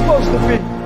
supposed to be.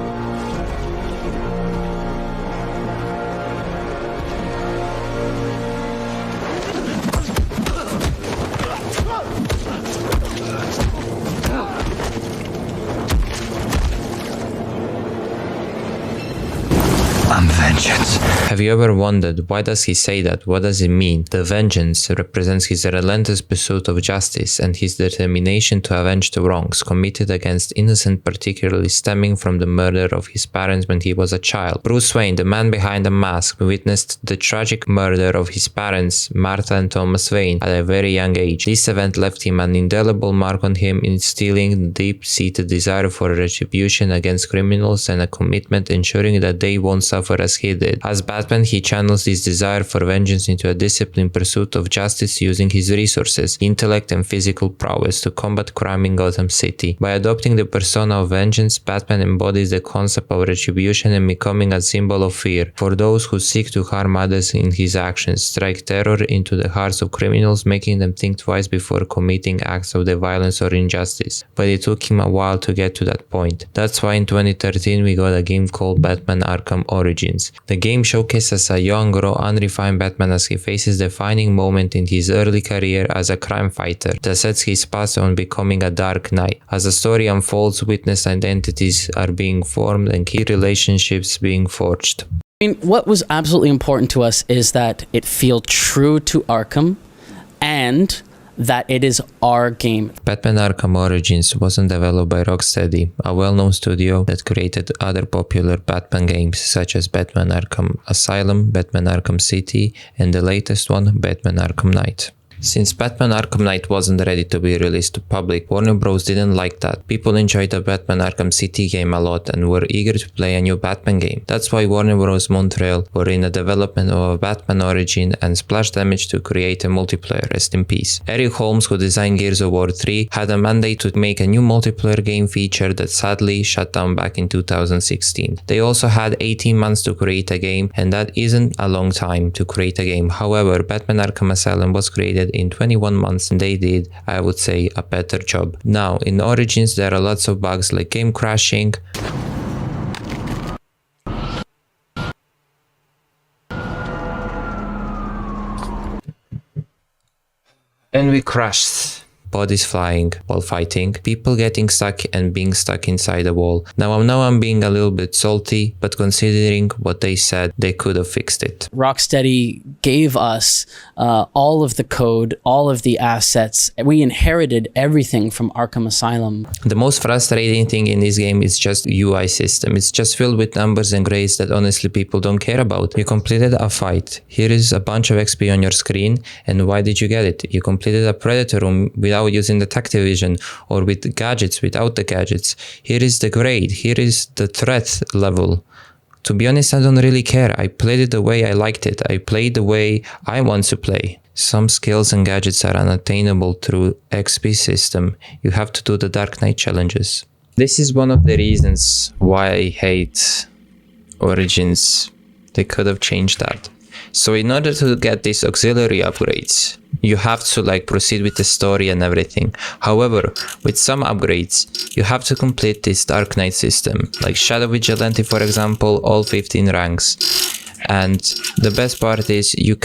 I'm vengeance. Have you ever wondered why does he say that? What does it mean? The vengeance represents his relentless pursuit of justice and his determination to avenge the wrongs committed against innocent, particularly stemming from the murder of his parents when he was a child. Bruce Wayne, the man behind the mask, witnessed the tragic murder of his parents, Martha and Thomas Wayne, at a very young age. This event left him an indelible mark on him, instilling the deep-seated desire for retribution against criminals and a commitment ensuring that they won't suffer as he did. As Batman, he channels this desire for vengeance into a disciplined pursuit of justice using his resources, intellect and physical prowess to combat crime in Gotham City. By adopting the persona of vengeance, Batman embodies the concept of retribution and becoming a symbol of fear for those who seek to harm others in his actions, strike terror into the hearts of criminals, making them think twice before committing acts of violence or injustice. But it took him a while to get to that point. That's why in 2013 we got a game called Batman Arkham Origins. The game showcases a young, raw, unrefined Batman as he faces the defining moment in his early career as a crime fighter that sets his path on becoming a Dark Knight. As the story unfolds, witness identities are being formed and key relationships being forged. I mean, what was absolutely important to us is that it feel true to Arkham and that it is our game. Batman Arkham Origins wasn't developed by Rocksteady, a well-known studio that created other popular Batman games such as Batman Arkham Asylum, Batman Arkham City, and the latest one, Batman Arkham Knight. Since Batman Arkham Knight wasn't ready to be released to public, Warner Bros. Didn't like that. People enjoyed the Batman Arkham City game a lot and were eager to play a new Batman game. That's why Warner Bros. Montreal were in the development of a Batman Origin and Splash Damage to create a multiplayer, rest in peace. Eric Holmes, who designed Gears of War 3, had a mandate to make a new multiplayer game feature that sadly shut down back in 2016. They also had 18 months to create a game, and that isn't a long time to create a game. However, Batman Arkham Asylum was created in 21 months and they did, I would say, a better job. Now, in Origins there are lots of bugs like game crashing, and we crashed. Bodies flying while fighting, people getting stuck and being stuck inside a wall. Now I know I'm being a little bit salty, but considering what they said, they could have fixed it. Rocksteady gave us all of the code, all of the assets. We inherited everything from Arkham Asylum. The most frustrating thing in this game is just UI system. It's just filled with numbers and grades that honestly people don't care about. You completed a fight. Here is a bunch of XP on your screen, and why did you get it? You completed a Predator room without using the Tactivision or with gadgets without the gadgets. Here is the grade. Here is the threat level. To be honest, I don't really care. I played it the way I liked it. I played the way I want to play. Some skills and gadgets are unattainable through XP system. You have to do the Dark Knight challenges. This is one of the reasons why I hate Origins. They could have changed that. So in order to get these auxiliary upgrades, you have to proceed with the story and everything. However, with some upgrades, you have to complete this Dark Knight system, like Shadow Vigilante for example, all 15 ranks. And the best part is you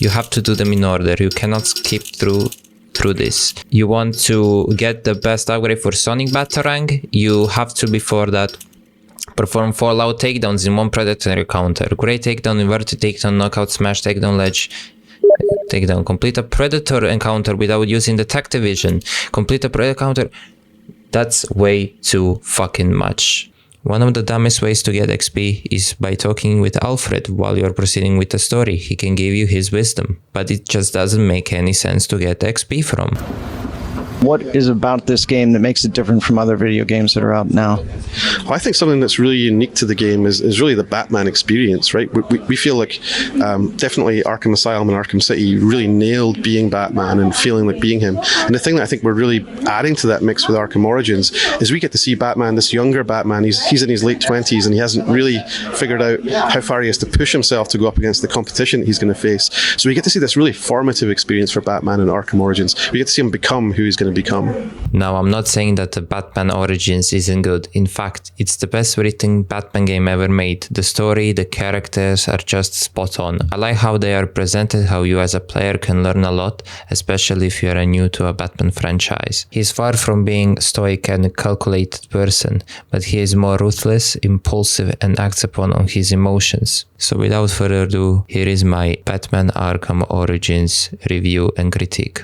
have to do them in order. You cannot skip through this. You want to get the best upgrade for Sonic Batarang, you have to before that perform Fallout takedowns in one Predator counter, Great Takedown, Inverted Takedown, Knockout, Smash Takedown, Ledge Takedown, complete a Predator encounter without using the Tactivision, complete a Predator counter. That's way too fucking much. One of the dumbest ways to get XP is by talking with Alfred while you're proceeding with the story. He can give you his wisdom, but it just doesn't make any sense to get XP from. What is about this game that makes it different from other video games that are out now? Well, I think something that's really unique to the game is really the Batman experience, right? We feel like definitely Arkham Asylum and Arkham City really nailed being Batman and feeling like being him. And the thing that I think we're really adding to that mix with Arkham Origins is we get to see Batman, this younger Batman. He's in his late 20s and he hasn't really figured out how far he has to push himself to go up against the competition that he's going to face. So we get to see this really formative experience for Batman in Arkham Origins. We get to see him become who who he's going to become. Now, I'm not saying that the Batman Origins isn't good. In fact, it's the best written Batman game ever made. The story, the characters are just spot on. I like how they are presented, how you as a player can learn a lot, especially if you are new to a Batman franchise. He's far from being stoic and calculated person, but he is more ruthless, impulsive, and acts upon on his emotions. So without further ado, here is my Batman Arkham Origins review and critique.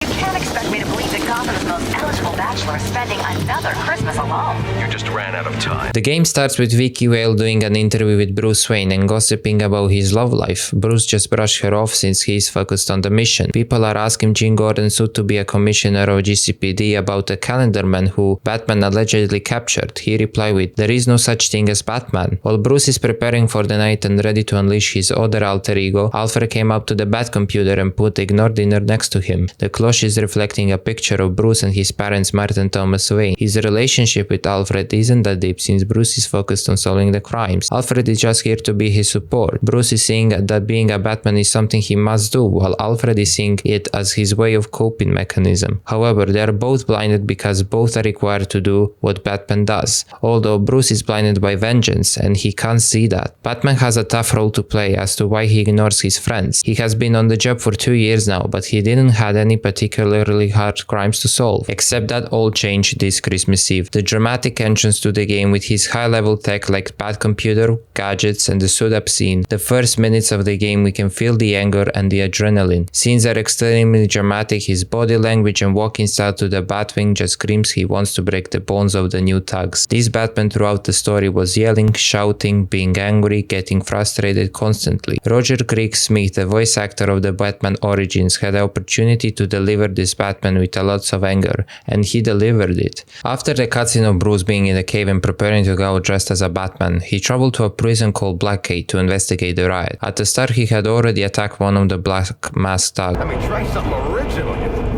You can't expect me to believe that Gotham's most eligible bachelor is spending another Christmas alone. You just ran out of time. The game starts with Vicky Vale doing an interview with Bruce Wayne and gossiping about his love life. Bruce just brushed her off since he is focused on the mission. People are asking Jim Gordon suit to be a commissioner of GCPD about a calendar man who Batman allegedly captured. He replied with, "There is no such thing as Batman." While Bruce is preparing for the night and ready to unleash his other alter ego, Alfred came up to the Batcomputer and put ignored dinner next to him. The cloche is reflecting a picture of Bruce and his parents Martin Thomas Wayne. His relationship with Alfred isn't that deep since Bruce is focused on solving the crimes. Alfred is just here to be his support. Bruce is seeing that being a Batman is something he must do, while Alfred is seeing it as his way of coping mechanism. However, they are both blinded because both are required to do what Batman does. Although Bruce is blinded by vengeance and he can't see that. Batman has a tough role to play as to why he ignores his friends. He has been on the job for 2 years now, but he didn't have any particularly hard crimes to solve, except that all changed this Christmas Eve. The dramatic entrance to the game with his high-level tech like Batcomputer, gadgets, and the suit-up scene. The first minutes of the game we can feel the anger and the adrenaline. Scenes are extremely dramatic, his body language and walking style to the Batwing just screams he wants to break the bones of the new thugs. This Batman throughout the story was yelling, shouting, being angry, getting frustrated constantly. Roger Craig Smith, the voice actor of the Batman Origins, had the opportunity to deliver this Batman with a lot of anger, and he delivered it. After the cutscene of Bruce being in the cave and preparing to go dressed as a Batman, he traveled to a prison called Blackgate to investigate the riot. At the start, he had already attacked one of the Black Mask thugs. I mean, try something original.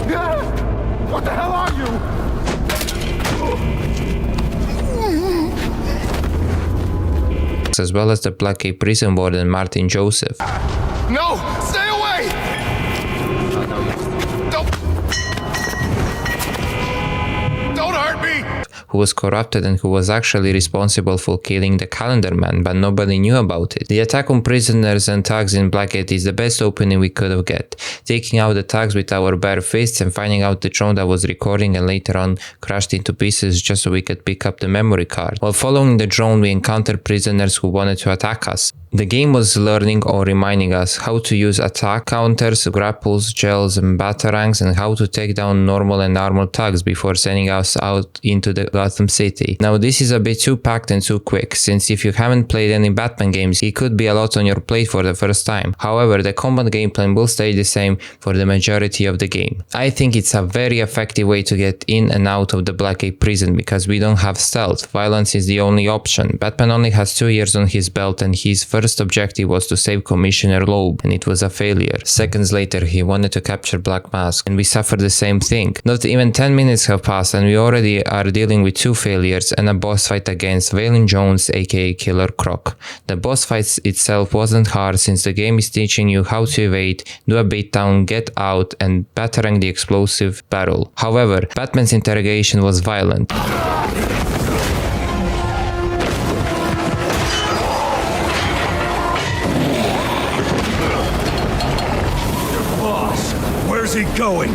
Yeah! What the hell are you? As well as the Blackgate prison warden Martin Joseph. No! Stay away! Don't hurt me! Who was corrupted and who was actually responsible for killing the calendar man, but nobody knew about it. The attack on prisoners and thugs in Blackgate is the best opening we could have get, taking out the thugs with our bare fists and finding out the drone that was recording and later on crushed into pieces just so we could pick up the memory card. While following the drone, we encountered prisoners who wanted to attack us. The game was learning or reminding us how to use attack, counters, grapples, gels, and batarangs, and how to take down normal and armored thugs before sending us out into the Gotham City. Now this is a bit too packed and too quick, since if you haven't played any Batman games, it could be a lot on your plate for the first time. However, the combat gameplay will stay the same for the majority of the game. I think it's a very effective way to get in and out of the Blackgate prison because we don't have stealth. Violence is the only option. Batman only has 2 years on his belt and his first objective was to save Commissioner Loeb, and it was a failure. Seconds later, he wanted to capture Black Mask, and we suffered the same thing. Not even 10 minutes have passed and we already are dealing with 2 failures and a boss fight against Valen Jones aka Killer Croc. The boss fight itself wasn't hard since the game is teaching you how to evade, do a beatdown, get out, and batarang the explosive barrel. However, Batman's interrogation was violent. Where's he going?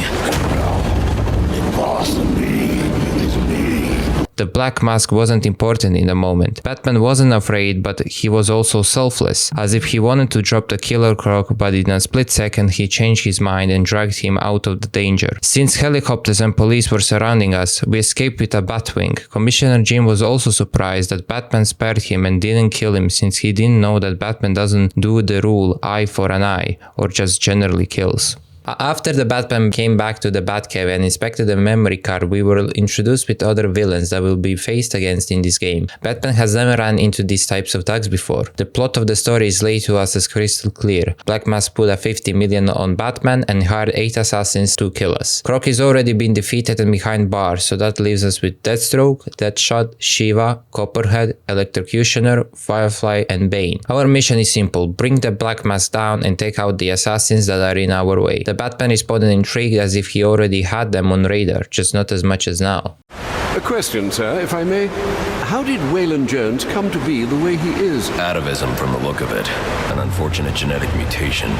Boss of me is me. The Black Mask wasn't important in the moment. Batman wasn't afraid, but he was also selfless, as if he wanted to drop the Killer Croc, but in a split second he changed his mind and dragged him out of the danger. Since helicopters and police were surrounding us, we escaped with a Batwing. Commissioner Jim was also surprised that Batman spared him and didn't kill him, since he didn't know that Batman doesn't do the rule eye for an eye, or just generally kills. After the Batman came back to the Batcave and inspected the memory card, we were introduced with other villains that will be faced against in this game. Batman has never run into these types of thugs before. The plot of the story is laid to us as crystal clear. Black Mask put a 50 million on Batman and hired 8 assassins to kill us. Croc is already been defeated and behind bars, so that leaves us with Deathstroke, Deathshot, Shiva, Copperhead, Electrocutioner, Firefly, and Bane. Our mission is simple: bring the Black Mask down and take out the assassins that are in our way. The The Batman responded intrigued as if he already had them on radar, just not as much as now. A question, sir, if I may. How did Waylon Jones come to be the way he is? Atavism from the look of it. An unfortunate genetic mutation.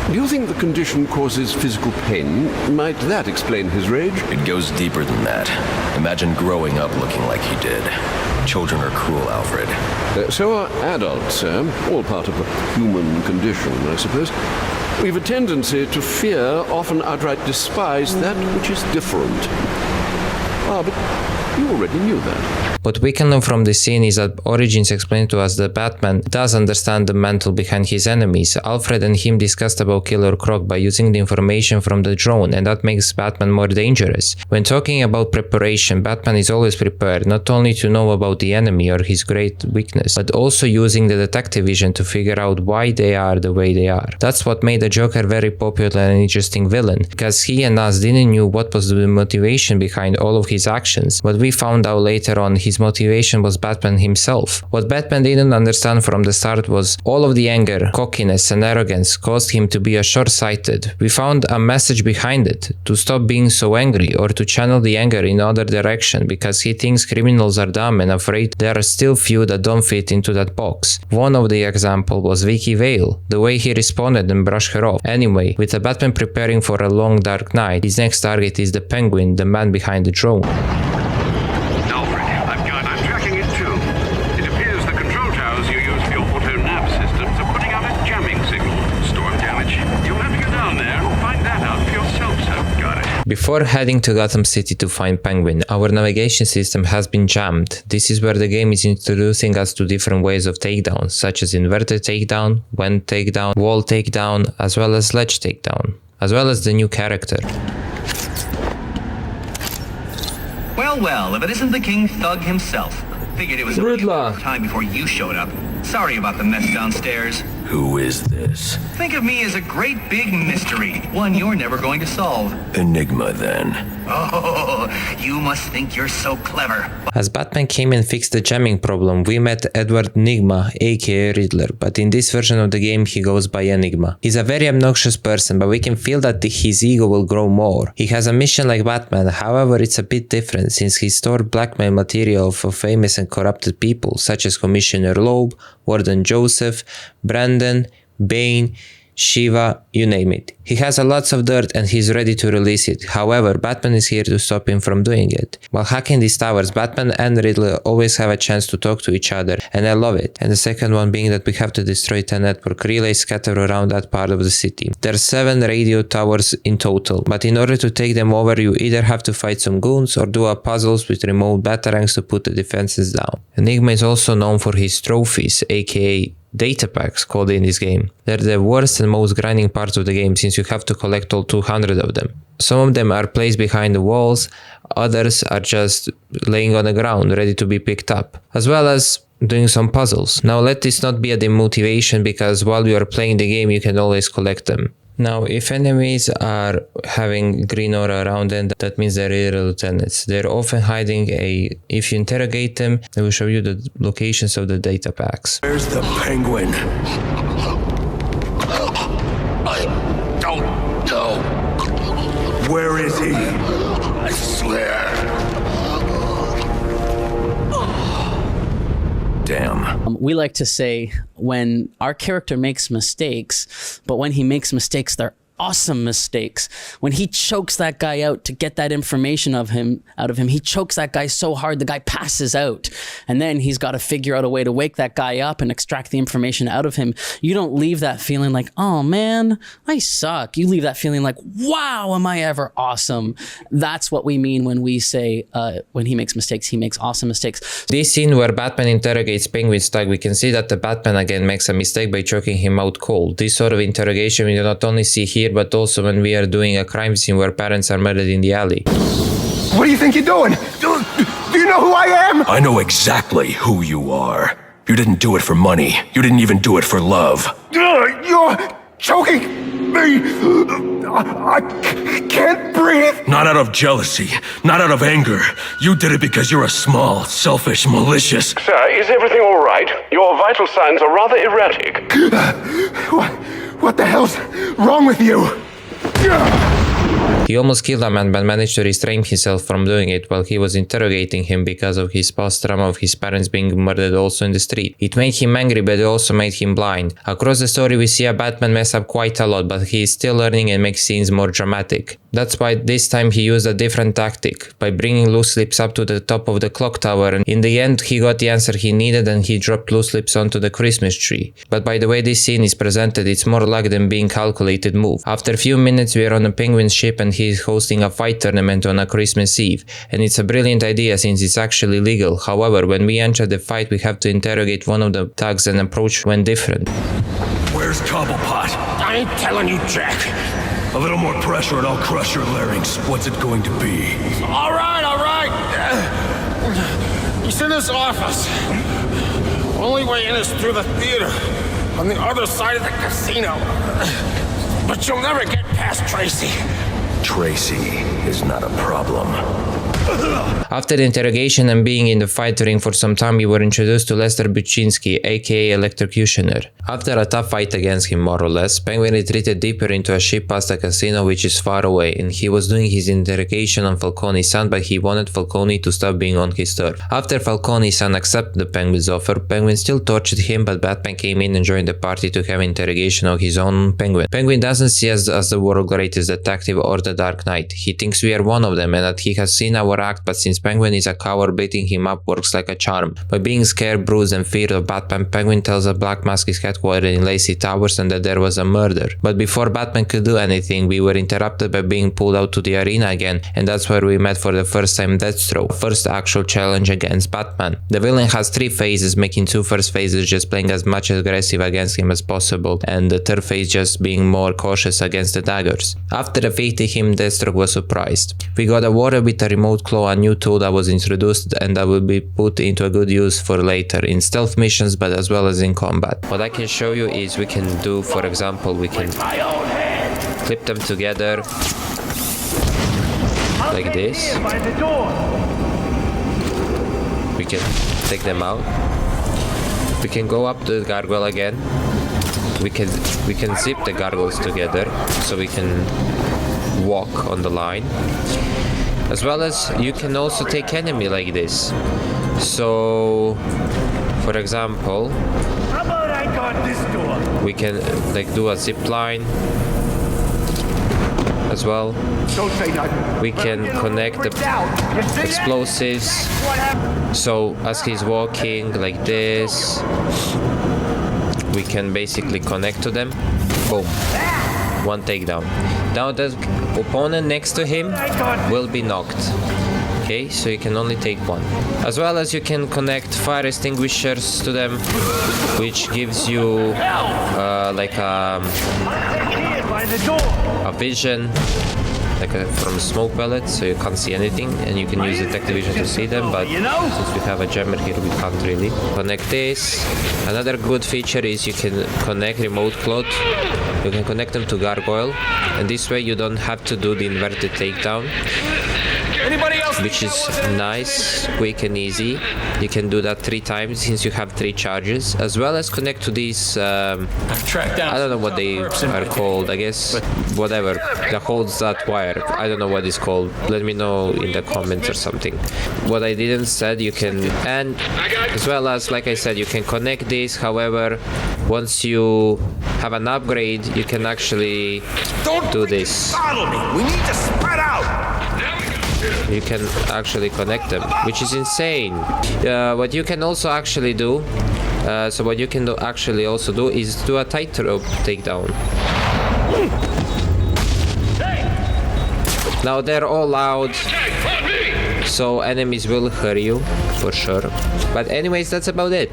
Do you think the condition causes physical pain? Might that explain his rage? It goes deeper than that. Imagine growing up looking like he did. Children are cruel, Alfred. So are adults, sir. All part of the human condition, I suppose. We've a tendency to fear, often outright despise, that which is different. Ah, but you already knew that. What we can learn from this scene is that Origins explained to us that Batman does understand the mental behind his enemies. Alfred and him discussed about Killer Croc by using the information from the drone, and that makes Batman more dangerous. When talking about preparation, Batman is always prepared, not only to know about the enemy or his great weakness, but also using the detective vision to figure out why they are the way they are. That's what made the Joker very popular and interesting villain, because he and us didn't know what was the motivation behind all of his actions, but we found out later on his motivation was Batman himself. What Batman didn't understand from the start was all of the anger, cockiness and arrogance caused him to be short-sighted. We found a message behind it, to stop being so angry or to channel the anger in other direction, because he thinks criminals are dumb and afraid there are still few that don't fit into that box. One of the example was Vicky Vale, the way he responded and brushed her off. Anyway, with the Batman preparing for a long dark night, his next target is the Penguin, the man behind the drone. Before heading to Gotham City to find Penguin, our navigation system has been jammed. This is where the game is introducing us to different ways of takedown, such as inverted takedown, vent takedown, wall takedown, as well as ledge takedown, as well as the new character. Well, if it isn't the King Thug himself. Figured it was Riddler. time before you showed up. Sorry about the mess downstairs. Who is this? Think of me as a great big mystery, one you're never going to solve. Enigma, then. Oh, you must think you're so clever. As Batman came and fixed the jamming problem, we met Edward Nigma, aka Riddler, but in this version of the game he goes by Enigma. He's a very obnoxious person, but we can feel that his ego will grow more. He has a mission like Batman, however it's a bit different since he stored blackmail material for famous and corrupted people such as Commissioner Loeb, Warden Joseph, Brandon, Bane, Shiva, you name it. He has a lots of dirt and he's ready to release it. However, Batman is here to stop him from doing it. While hacking these towers, Batman and Riddler always have a chance to talk to each other, and I love it. And the second one being that we have to destroy 10 network relays scattered around that part of the city. There are 7 radio towers in total, but in order to take them over, you either have to fight some goons or do a puzzles with remote batarangs to put the defenses down. Enigma is also known for his trophies, aka data packs called in this game. They're the worst and most grinding parts of the game since you have to collect all 200 of them. Some of them are placed behind the walls, others are just laying on the ground ready to be picked up, as well as doing some puzzles. Now let this not be a demotivation because while you are playing the game you can always collect them. Now, if enemies are having green aura around them, that means they're real lieutenants. They're often hiding if you interrogate them, they will show you the locations of the data packs. Where's the Penguin? I don't know. Where is he? I swear. Damn. We like to say when our character makes mistakes, but when he makes mistakes, they're awesome mistakes. When he chokes that guy out to get that information out of him, he chokes that guy so hard the guy passes out. And then he's got to figure out a way to wake that guy up and extract the information out of him. You don't leave that feeling like, oh man, I suck. You leave that feeling like, wow, am I ever awesome? That's what we mean when we say when he makes mistakes, he makes awesome mistakes. This scene where Batman interrogates Penguin's thug, we can see that the Batman again makes a mistake by choking him out cold. This sort of interrogation we do not only see here, but also when we are doing a crime scene where parents are murdered in the alley. What do you think you're doing? Do you know who I am? I know exactly who you are. You didn't do it for money. You didn't even do it for love. You're choking me. I can't breathe. Not out of jealousy, not out of anger. You did it because you're a small, selfish, malicious... Sir, is everything all right? Your vital signs are rather erratic. What the hell's wrong with you? He almost killed a man but managed to restrain himself from doing it while he was interrogating him because of his past trauma of his parents being murdered also in the street. It made him angry but it also made him blind. Across the story we see a Batman mess up quite a lot, but he is still learning and makes scenes more dramatic. That's why this time he used a different tactic, by bringing loose lips up to the top of the clock tower, and in the end he got the answer he needed and he dropped loose lips onto the Christmas tree. But by the way this scene is presented, it's more luck than being calculated move. After a few minutes we are on a penguin ship and he is hosting a fight tournament on a Christmas Eve, and it's a brilliant idea since it's actually legal. However, when we enter the fight we have to interrogate one of the thugs and approach went different. Where's Cobblepot? I ain't telling you, Jack. A little more pressure and I'll crush your larynx. What's it going to be? All right, all right. He's in his office. Only way in is through the theater, on the other side of the casino. But you'll never get past Tracy. Tracy is not a problem. After the interrogation and being in the fight ring for some time, we were introduced to Lester Buczynski, aka Electrocutioner. After a tough fight against him more or less, Penguin retreated deeper into a ship past a casino which is far away, and he was doing his interrogation on Falcone's son, but he wanted Falcone to stop being on his turf. After Falcone's son accepted the Penguin's offer, Penguin still tortured him, but Batman came in and joined the party to have interrogation of his own Penguin. Penguin doesn't see us as the world's greatest detective or the Dark Knight. He thinks we are one of them and that he has seen our act, but since Penguin is a coward, beating him up works like a charm. By being scared, bruised and feared of Batman, Penguin tells that Black Mask is headquartered in Lacey Towers and that there was a murder. But before Batman could do anything, we were interrupted by being pulled out to the arena again, and that's where we met for the first time Deathstroke, first actual challenge against Batman. The villain has 3 phases, making 2 first phases just playing as much aggressive against him as possible, and the third phase just being more cautious against the daggers. After defeating him, Deathstroke was surprised. We got a water with a remote claw, a new tool that was introduced and that will be put into a good use for later in stealth missions but as well as in combat. What I can show you is we can do, for example, we can clip them together like this. We can take them out. We can go up to the gargoyle again. We can zip the gargoyles together so we can walk on the line. As well as you can also take enemy like this. So, for example, we can like do a zip line as well. We can connect the explosives. So as he's walking like this, we can basically connect to them. Boom. 1 takedown. Now the opponent next to him will be knocked. Okay, so you can only take 1. As well as you can connect fire extinguishers to them, which gives you like a vision like from smoke pellets, so you can't see anything, and you can use detective vision to see them, but since we have a jammer here we can't really. Connect this. Another good feature is you can connect remote cloth. You can connect them to gargoyle, and this way you don't have to do the inverted takedown, which is nice, quick and easy. You can do that 3 times since you have 3 charges, as well as connect to these I don't know what they are called, I guess whatever that holds that wire. I don't know what it's called. Let me know in the comments or something. What I didn't said, you can, and as well as like I said, you can connect this. However, once you have an upgrade, you can actually do this. We need to spread out. You can actually connect them, which is insane. What you can also actually do, what you can actually also do is do a tightrope takedown. Now they're all loud, so enemies will hear you for sure. But anyways, that's about it.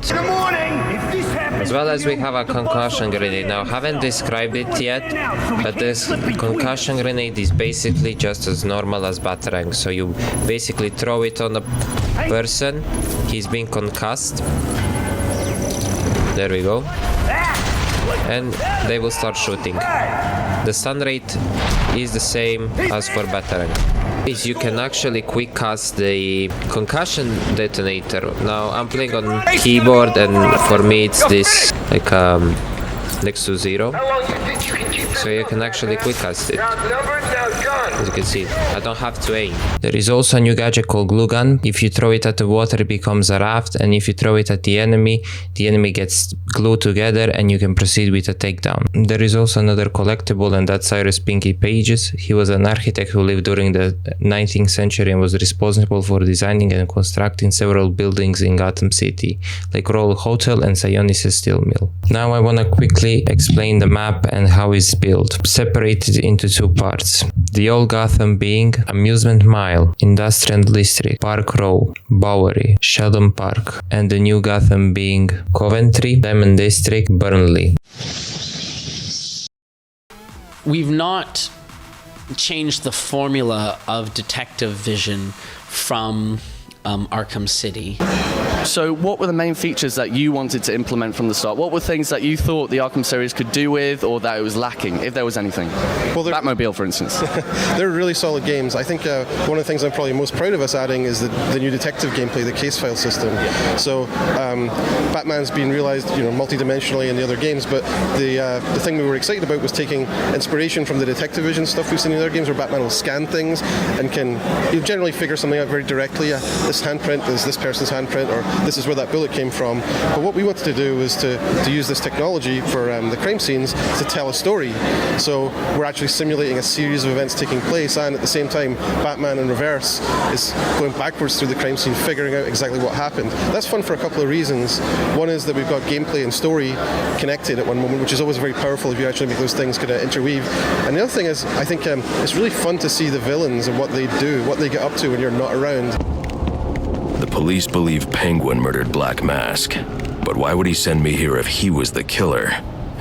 As well as we have a concussion grenade. Now, haven't described it yet, but this concussion grenade is basically just as normal as Batarang. So you basically throw it on a person, he's being concussed. There we go. And they will start shooting. The stun rate is the same as for Batarang. You can actually quick cast the concussion detonator. Now I'm playing on keyboard, and for me it's this like next to 0. so you can actually quick cast it. Now numbers, now guns. As you can see, I don't have to aim. There is also a new gadget called glue gun. If you throw it at the water, it becomes a raft, and if you throw it at the enemy gets glued together and you can proceed with a takedown. There is also another collectible, and that's Cyrus Pinky Pages. He was an architect who lived during the 19th century and was responsible for designing and constructing several buildings in Gotham City, like Royal Hotel and Sionis Steel Mill. Now I want to quickly explain the map and how it's built, separated into two parts. The old Gotham being Amusement Mile, Industrial District, Park Row, Bowery, Sheldon Park, and the new Gotham being Coventry, Diamond District, Burnley. We've not changed the formula of detective vision from Arkham City. So what were the main features that you wanted to implement from the start? What were things that you thought the Arkham series could do with, or that it was lacking, if there was anything? Well, Batmobile, for instance. They're really solid games. I think one of the things I'm probably most proud of us adding is the new detective gameplay, the case file system. So Batman's been realized, multi-dimensionally in the other games, but the thing we were excited about was taking inspiration from the detective vision stuff we've seen in other games, where Batman will scan things and can generally figure something out very directly. This handprint is this person's handprint, or this is where that bullet came from. But what we wanted to do was to use this technology for the crime scenes to tell a story. So we're actually simulating a series of events taking place, and at the same time Batman in reverse is going backwards through the crime scene, figuring out exactly what happened. That's fun for a couple of reasons. One is that we've got gameplay and story connected at one moment, which is always very powerful if you actually make those things kind of interweave. And the other thing is, I think it's really fun to see the villains and what they do, what they get up to when you're not around. The police believe Penguin murdered Black Mask, but why would he send me here if he was the killer?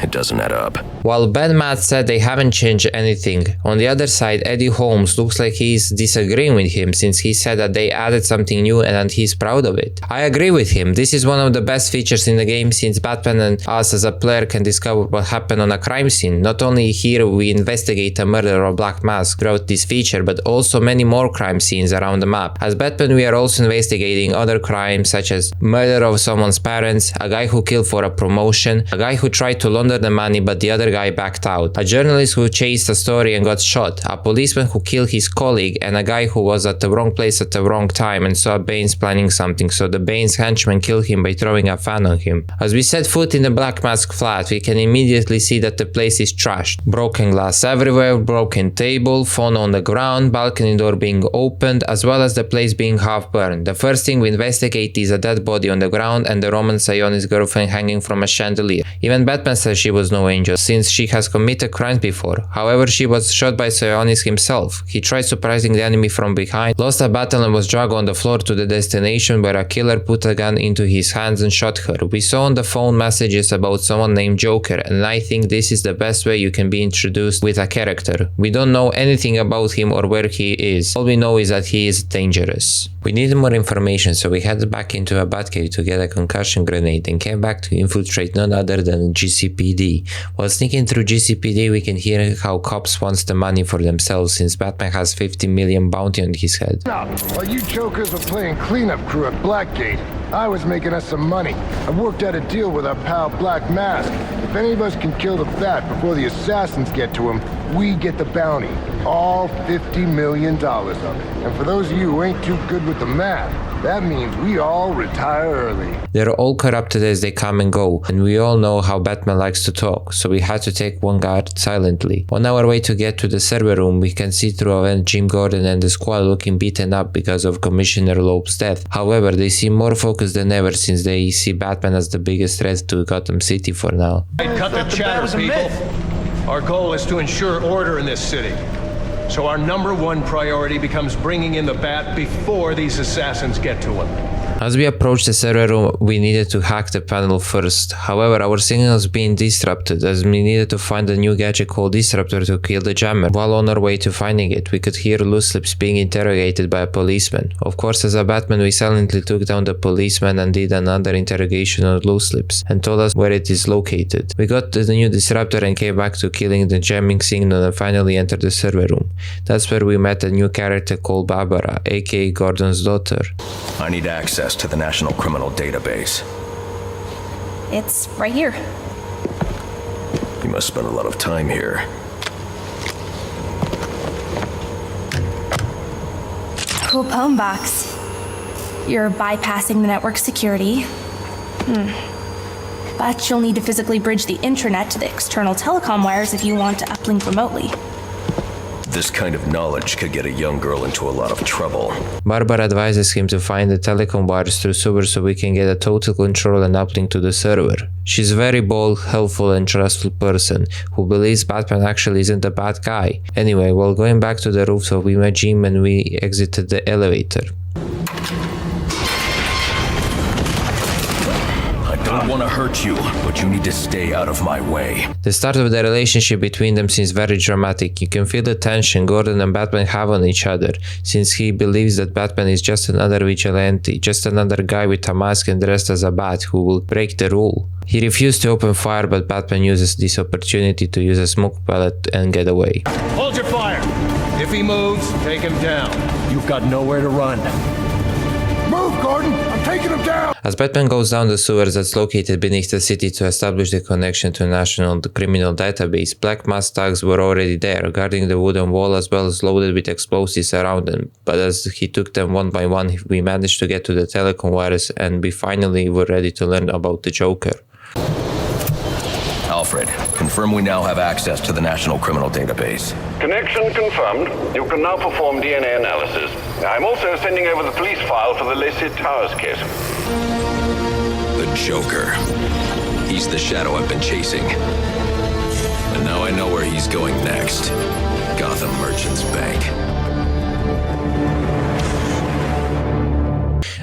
It doesn't add up. While Ben Matt said they haven't changed anything, on the other side Eddie Holmes looks like he's disagreeing with him, since he said that they added something new and he's proud of it. I agree with him. This is one of the best features in the game, since Batman and us as a player can discover what happened on a crime scene. Not only here we investigate a murder of Black Mask throughout this feature, but also many more crime scenes around the map. As Batman we are also investigating other crimes such as murder of someone's parents, a guy who killed for a promotion, a guy who tried to launder the money but the other guy backed out, a journalist who chased a story and got shot, a policeman who killed his colleague, and a guy who was at the wrong place at the wrong time and saw Bane's planning something, so the Bane's henchman killed him by throwing a fan on him. As we set foot in the Black Mask flat, we can immediately see that the place is trashed. Broken glass everywhere, broken table, phone on the ground, balcony door being opened, as well as the place being half burned. The first thing we investigate is a dead body on the ground and the Roman Sionis girlfriend hanging from a chandelier. Even Batman says she was no angel, since she has committed crimes before. However, she was shot by Sionis himself. He tried surprising the enemy from behind, lost a battle and was dragged on the floor to the destination, where a killer put a gun into his hands and shot her. We saw on the phone messages about someone named Joker, and I think this is the best way you can be introduced with a character. We don't know anything about him or where he is. All we know is that he is dangerous. We needed more information, so we headed back into a Batcave to get a concussion grenade and came back to infiltrate none other than GCPD. While sneaking through GCPD, we can hear how cops wants the money for themselves, since Batman has 50 million bounty on his head. While you jokers were playing cleanup crew at Blackgate, I was making us some money. I worked out a deal with our pal Black Mask. If any of us can kill the Bat before the assassins get to him, we get the bounty. All $50 million of it. And for those of you who ain't too good with the math, that means we all retire early. They're all corrupted as they come and go, and we all know how Batman likes to talk, so we had to take one guard silently. On our way to get to the server room, we can see through a vent Jim Gordon and the squad looking beaten up because of Commissioner Loeb's death. However, they seem more focused than ever, since they see Batman as the biggest threat to Gotham City for now. Cut the chatter, people. Our goal is to ensure order in this city. So our number one priority becomes bringing in the Bat before these assassins get to him. As we approached the server room, we needed to hack the panel first. However, our signals being disrupted, as we needed to find a new gadget called Disruptor to kill the jammer. While on our way to finding it, we could hear Loose Lips being interrogated by a policeman. Of course, as a Batman, we silently took down the policeman and did another interrogation on Loose Lips, and told us where it is located. We got the new Disruptor and came back to killing the jamming signal and finally entered the server room. That's where we met a new character called Barbara, aka Gordon's daughter. I need access to the National Criminal Database. It's right here. You must spend a lot of time here. Cool poem box. You're bypassing the network security. But you'll need to physically bridge the intranet to the external telecom wires if you want to uplink remotely. This kind of knowledge could get a young girl into a lot of trouble. Barbara advises him to find the telecom wires through sewers so we can get a total control and uplink to the server. She's a very bold, helpful and trustful person who believes Batman actually isn't a bad guy. Anyway, while going back to the rooftop, we met Jim and we exited the elevator. I don't want to hurt you, but you need to stay out of my way. The start of the relationship between them seems very dramatic. You can feel the tension Gordon and Batman have on each other, since he believes that Batman is just another vigilante, just another guy with a mask and dressed as a bat who will break the rule. He refused to open fire, but Batman uses this opportunity to use a smoke pellet and get away. Hold your fire! If he moves, take him down. You've got nowhere to run. Move, Gordon! I'm taking him down! As Batman goes down the sewers that's located beneath the city to establish the connection to a national criminal database, Black Mask thugs were already there, guarding the wooden wall as well as loaded with explosives around them. But as he took them one by one, we managed to get to the telecom wires and we finally were ready to learn about the Joker. Alfred, confirm we now have access to the National Criminal Database. Connection confirmed. You can now perform DNA analysis. I'm also sending over the police file for the Lacey Towers case. The Joker. He's the shadow I've been chasing. And now I know where he's going next. Gotham Merchants Bank.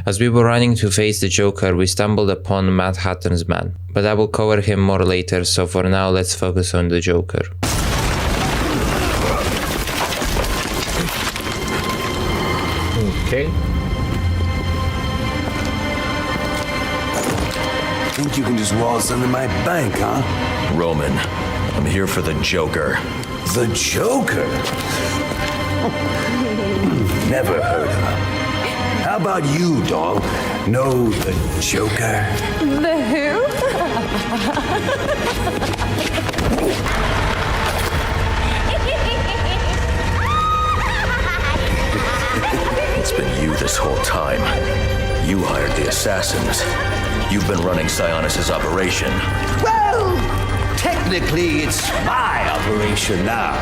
As we were running to face the Joker, we stumbled upon Mad Hatter's man. But I will cover him more later, so for now let's focus on the Joker. Okay. Think you can just waltz into my bank, huh? Roman, I'm here for the Joker. The Joker? Never heard of him. How about you, dog? Know the Joker? The who? It's been you this whole time. You hired the assassins. You've been running Sionis' operation. Well, technically it's my operation now.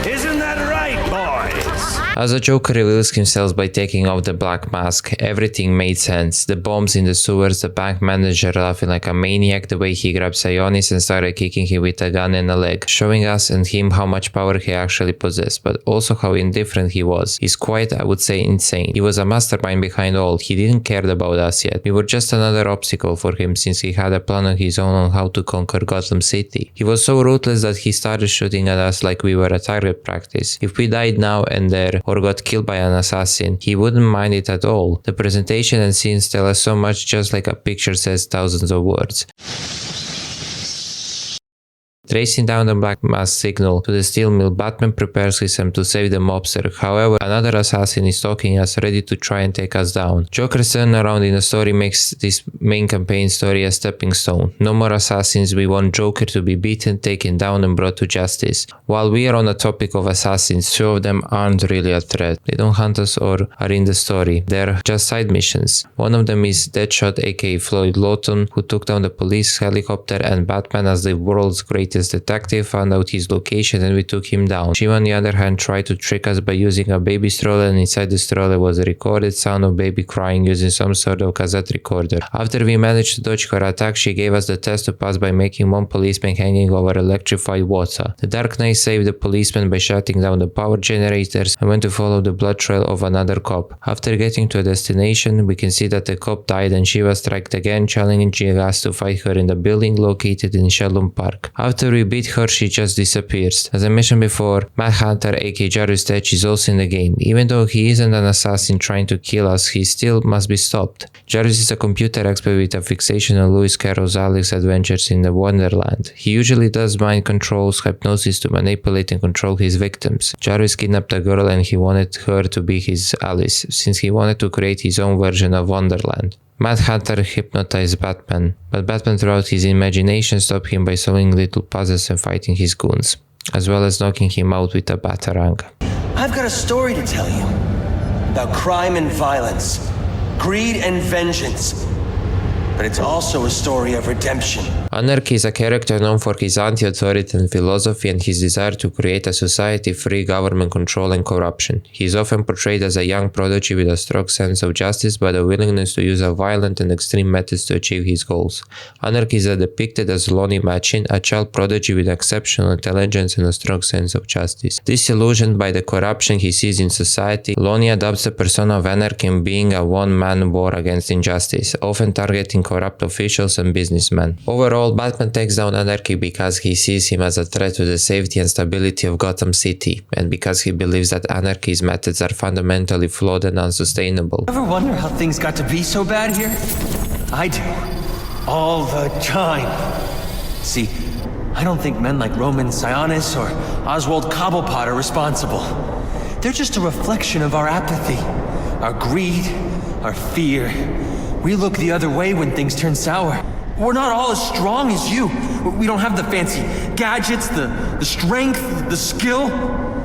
Isn't that right, boys? As the Joker reveals himself by taking off the black mask, everything made sense. The bombs in the sewers, the bank manager laughing like a maniac, the way he grabbed Sionis and started kicking him with a gun and a leg, showing us and him how much power he actually possessed, but also how indifferent he was. He's quite, I would say, insane. He was a mastermind behind all. He didn't care about us yet. We were just another obstacle for him since he had a plan of his own on how to conquer Gotham City. He was so ruthless that he started shooting at us like we were a target practice. If we died now and there or got killed by an assassin, he wouldn't mind it at all. The presentation and scenes tell us so much, just like a picture says thousands of words. Tracing down the Black Mask signal to the steel mill, Batman prepares himself to save the mobster. However, another assassin is stalking us, ready to try and take us down. Joker's turnaround in the story makes this main campaign story a stepping stone. No more assassins, we want Joker to be beaten, taken down and brought to justice. While we are on the topic of assassins, two of them aren't really a threat. They don't hunt us or are in the story. They're just side missions. One of them is Deadshot aka Floyd Lawton, who took down the police helicopter, and Batman, as the world's greatest detective, found out his location and we took him down. She, on the other hand, tried to trick us by using a baby stroller, and inside the stroller was a recorded sound of baby crying using some sort of cassette recorder. After we managed to dodge her attack, she gave us the test to pass by making one policeman hanging over electrified water. The Dark Knight saved the policeman by shutting down the power generators and went to follow the blood trail of another cop. After getting to a destination, we can see that the cop died and she was tracked again, challenging us to fight her in the building located in Sheldon Park. After we beat her, she just disappears. As I mentioned before, Mad Hatter aka Jarvis Tetch is also in the game. Even though he isn't an assassin trying to kill us, he still must be stopped. Jarvis is a computer expert with a fixation on Lewis Carroll's Alex adventures in the Wonderland. He usually does mind controls, hypnosis to manipulate and control his victims. Jarvis kidnapped a girl and he wanted her to be his Alice, since he wanted to create his own version of Wonderland. Mad Hatter hypnotized Batman, but Batman throughout his imagination stopped him by solving little puzzles and fighting his goons, as well as knocking him out with a batarang. I've got a story to tell you. about crime and violence, greed and vengeance. But it's also a story of redemption. Anarchy is a character known for his anti-authoritarian philosophy and his desire to create a society free government control and corruption. He is often portrayed as a young prodigy with a strong sense of justice but a willingness to use a violent and extreme methods to achieve his goals. Anarchy is depicted as Lonnie Machin, a child prodigy with exceptional intelligence and a strong sense of justice. Disillusioned by the corruption he sees in society, Lonnie adopts the persona of Anarchy in being a one-man war against injustice, often targeting corrupt officials and businessmen. Overall, Batman takes down Anarchy because he sees him as a threat to the safety and stability of Gotham City, and because he believes that Anarchy's methods are fundamentally flawed and unsustainable. Ever wonder how things got to be so bad here? I do. All the time. See, I don't think men like Roman Sionis or Oswald Cobblepot are responsible. They're just a reflection of our apathy, our greed, our fear. We look the other way when things turn sour. We're not all as strong as you. We don't have the fancy gadgets, the strength, the skill.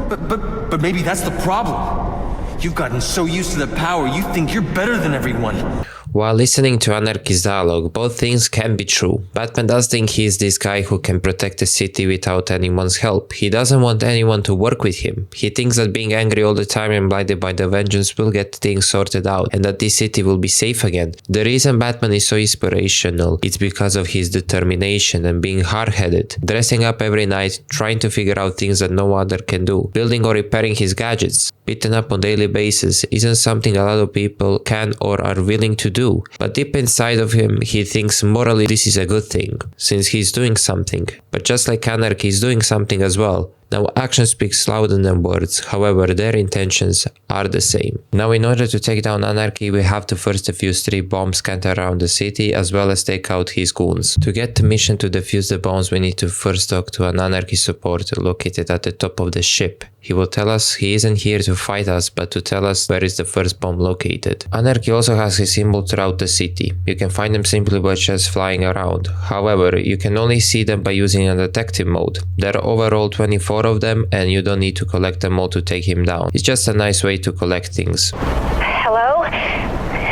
But maybe that's the problem. You've gotten so used to the power, you think you're better than everyone. While listening to Anarchy's dialogue, both things can be true. Batman does think he is this guy who can protect the city without anyone's help. He doesn't want anyone to work with him. He thinks that being angry all the time and blinded by the vengeance will get things sorted out and that this city will be safe again. The reason Batman is so inspirational is because of his determination and being hard-headed, dressing up every night, trying to figure out things that no other can do, building or repairing his gadgets, beaten up on a daily basis isn't something a lot of people can or are willing to do. But deep inside of him, he thinks morally this is a good thing, since he's doing something. But just like Anarchy is doing something as well. Now action speaks louder than words, however their intentions are the same. Now in order to take down Anarchy, we have to first defuse 3 bombs scattered around the city as well as take out his goons. To get the mission to defuse the bombs, we need to first talk to an Anarchy supporter located at the top of the ship. He will tell us he isn't here to fight us, but to tell us where is the first bomb located. Anarchy also has his symbol throughout the city. You can find them simply by just flying around. However, you can only see them by using a detective mode. There are overall 24 of them and you don't need to collect them all to take him down. It's just a nice way to collect things. Hello?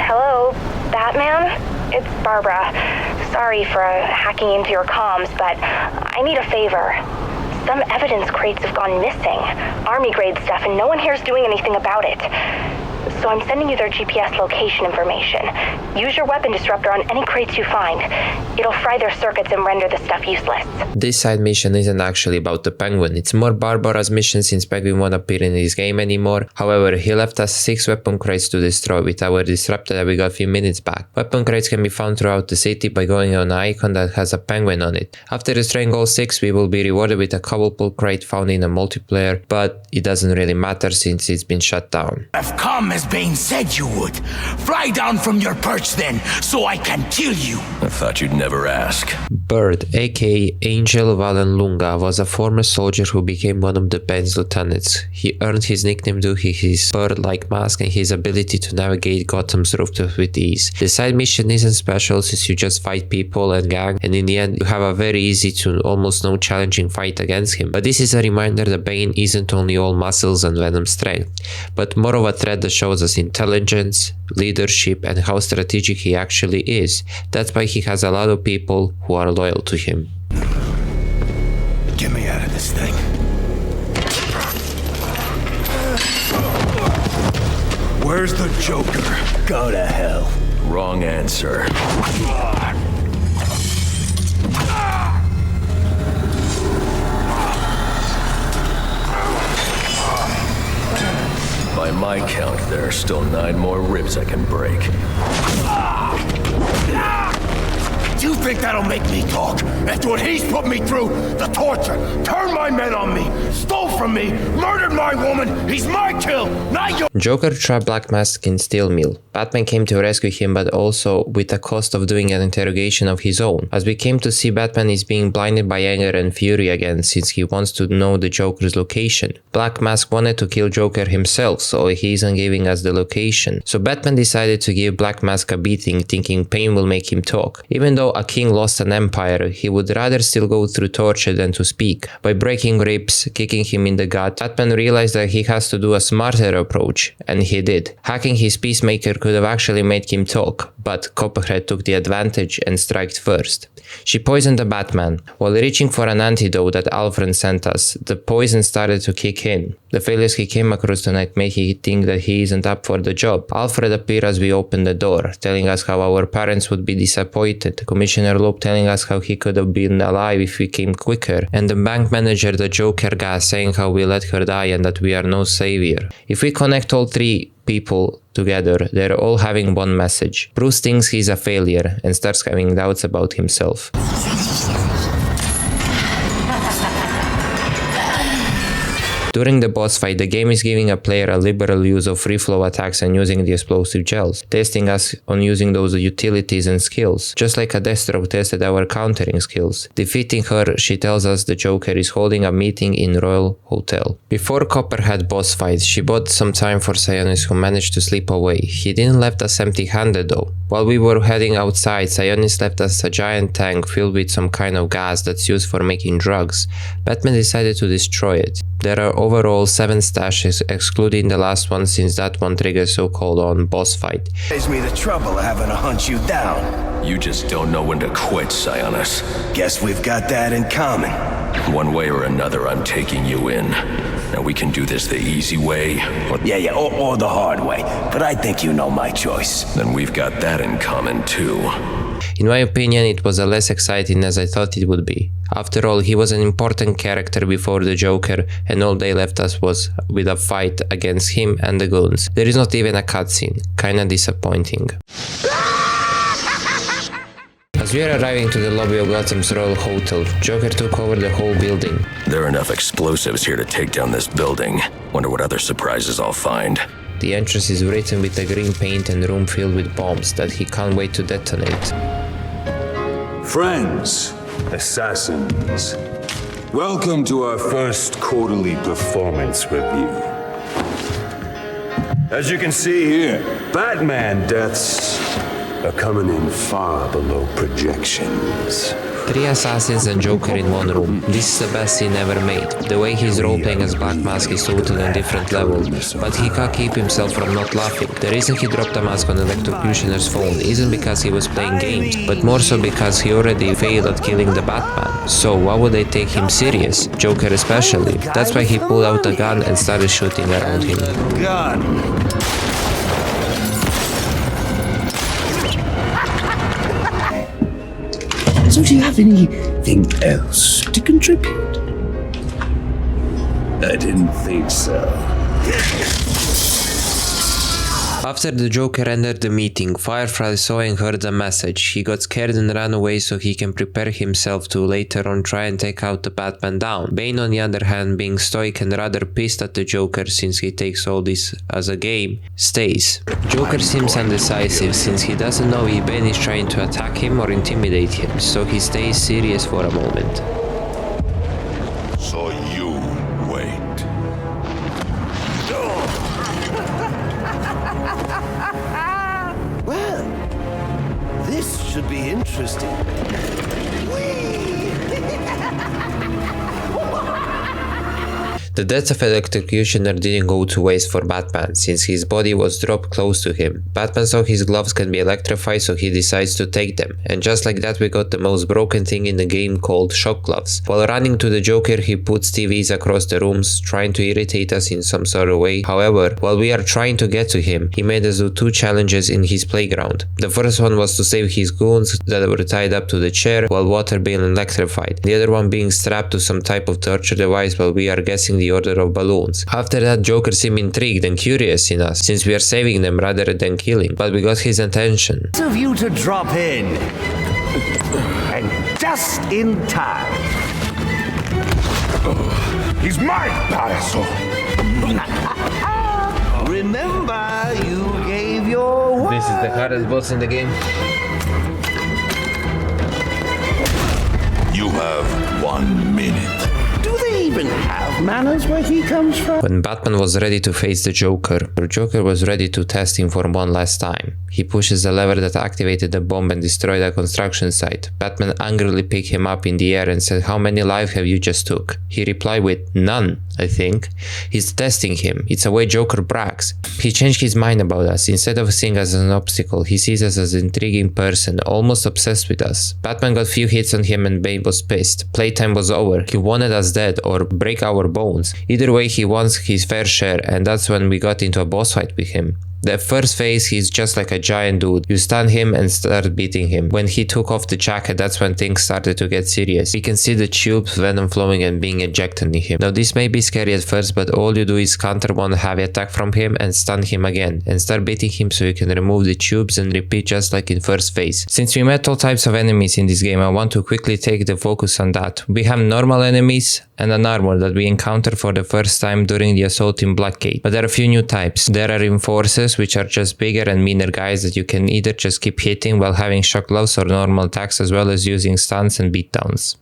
Hello, Batman? It's Barbara. Sorry for hacking into your comms, but I need a favor. Some evidence crates have gone missing. Army-grade stuff, and no one here is doing anything about it. So I'm sending you their GPS location information. Use your weapon disruptor on any crates you find. It'll fry their circuits and render the stuff useless. This side mission isn't actually about the Penguin. It's more Barbara's mission since Penguin won't appear in this game anymore. However, he left us 6 weapon crates to destroy with our disruptor that we got a few minutes back. Weapon crates can be found throughout the city by going on an icon that has a penguin on it. After destroying all 6, we will be rewarded with a Cobble crate found in a multiplayer, but it doesn't really matter since it's been shut down. I've come as Bane said you would. Fly down from your perch then, so I can kill you. I thought you'd never ask. Bird, aka Angel Valenlunga, was a former soldier who became one of the Bane's lieutenants. He earned his nickname due to his bird-like mask and his ability to navigate Gotham's rooftops with ease. The side mission isn't special since you just fight people and gang, and in the end you have a very easy to almost no challenging fight against him. But this is a reminder that Bane isn't only all muscles and venom strength, but more of a threat that shows us intelligence, leadership, and how strategic he actually is. That's why he has a lot of people who are loyal to him. Get me out of this thing. Where's the Joker? Go to hell. Wrong answer. By my count, there are still 9 more ribs I can break. Do you think that'll make me talk? After what he's put me through, the torture, turned my men on me, stole from me, murdered my woman, he's my kill, not yours. Joker trapped Black Mask in Steel Mill. Batman came to rescue him, but also with the cost of doing an interrogation of his own. As we came to see, Batman is being blinded by anger and fury again since he wants to know the Joker's location. Black Mask wanted to kill Joker himself, so he isn't giving us the location. So Batman decided to give Black Mask a beating, thinking pain will make him talk. Even though a king lost an empire, he would rather still go through torture than to speak. By breaking ribs, kicking him in the gut, Batman realized that he has to do a smarter approach, and he did. Hacking his Peacemaker could have actually made him talk, but Copperhead took the advantage and struck first. She poisoned the Batman. While reaching for an antidote that Alfred sent us, the poison started to kick in. The failures he came across tonight made him think that he isn't up for the job. Alfred appeared as we opened the door, telling us how our parents would be disappointed, Commissioner Loeb telling us how he could have been alive if we came quicker, and the bank manager, the Joker guy, saying how we let her die and that we are no savior. If we connect all three people together, they're all having one message. Bruce thinks he's a failure and starts having doubts about himself. During the boss fight, the game is giving a player a liberal use of free flow attacks and using the explosive gels, testing us on using those utilities and skills, just like a Deathstroke tested our countering skills. Defeating her, she tells us the Joker is holding a meeting in Royal Hotel. Before Copperhead boss fight, she bought some time for Sionis, who managed to slip away. He didn't left us empty-handed though. While we were heading outside, Sionis left us a giant tank filled with some kind of gas that's used for making drugs. Batman decided to destroy it. There are overall 7 stashes, excluding the last one since that one triggers so-called on boss fight. Saves me the trouble of having to hunt you down. You just don't know when to quit, Sionis. Guess we've got that in common. One way or another, I'm taking you in. Now we can do this the easy way, or the hard way. But I think you know my choice. Then we've got that in common too. In my opinion, it was less exciting as I thought it would be. After all, he was an important character before the Joker, and all they left us was with a fight against him and the goons. There is not even a cutscene, kinda disappointing. As we are arriving to the lobby of Gotham's Royal Hotel, Joker took over the whole building. There are enough explosives here to take down this building. Wonder what other surprises I'll find. The entrance is written with a green paint and room filled with bombs that he can't wait to detonate. Friends, assassins, welcome to our first quarterly performance review. As you can see here, Batman deaths are coming in far below projections. 3 assassins and Joker in one room. This is the best scene ever made. The way he's role-playing as Black Mask is totally on a different level, but he can't keep himself from not laughing. The reason he dropped the mask on the Electrocutioner's phone isn't because he was playing games, but more so because he already failed at killing the Batman. So why would they take him serious? Joker especially. That's why he pulled out a gun and started shooting around him. So do you have anything else to contribute? I didn't think so. After the Joker entered the meeting, Firefly saw and heard the message. He got scared and ran away so he can prepare himself to later on try and take out the Batman down. Bane, on the other hand, being stoic and rather pissed at the Joker since he takes all this as a game, stays. Joker seems undecisive since he doesn't know if Bane is trying to attack him or intimidate him, so he stays serious for a moment. So you wait. Well, this should be interesting. The death of Electrocutioner didn't go to waste for Batman, since his body was dropped close to him. Batman saw his gloves can be electrified, so he decides to take them, and just like that we got the most broken thing in the game called shock gloves. While running to the Joker, he puts TVs across the rooms, trying to irritate us in some sort of way. However, while we are trying to get to him, he made us do 2 challenges in his playground. The first one was to save his goons that were tied up to the chair while water being electrified, the other one being strapped to some type of torture device while we are guessing the order of balloons. After that, Joker seemed intrigued and curious in us, since we are saving them rather than killing, but we got his attention. Of you to drop in, and just in time. He's my parasol. Remember, you gave your word. This is the hardest boss in the game. You have 1 minute. Do they even have manners where he comes from? When Batman was ready to face the Joker was ready to test him for one last time. He pushes the lever that activated the bomb and destroyed a construction site. Batman angrily picked him up in the air and said, "How many lives have you just took?" He replied with, "None, I think." He's testing him. It's a way Joker brags. He changed his mind about us. Instead of seeing us as an obstacle, he sees us as an intriguing person, almost obsessed with us. Batman got few hits on him and Bane was pissed. Playtime was over. He wanted us dead or break our bones. Either way, he wants his fair share, and that's when we got into a boss fight with him. The first phase, he's just like a giant dude. You stun him and start beating him. When he took off the jacket, that's when things started to get serious. We can see the tubes, venom flowing and being ejected in him. Now this may be scary at first, but all you do is counter one heavy attack from him and stun him again, and start beating him so you can remove the tubes and repeat just like in first phase. Since we met all types of enemies in this game, I want to quickly take the focus on that. We have normal enemies and an armor that we encounter for the first time during the assault in Blackgate. But there are a few new types. There are enforcers, which are just bigger and meaner guys that you can either just keep hitting while having shock gloves or normal attacks, as well as using stuns and beatdowns.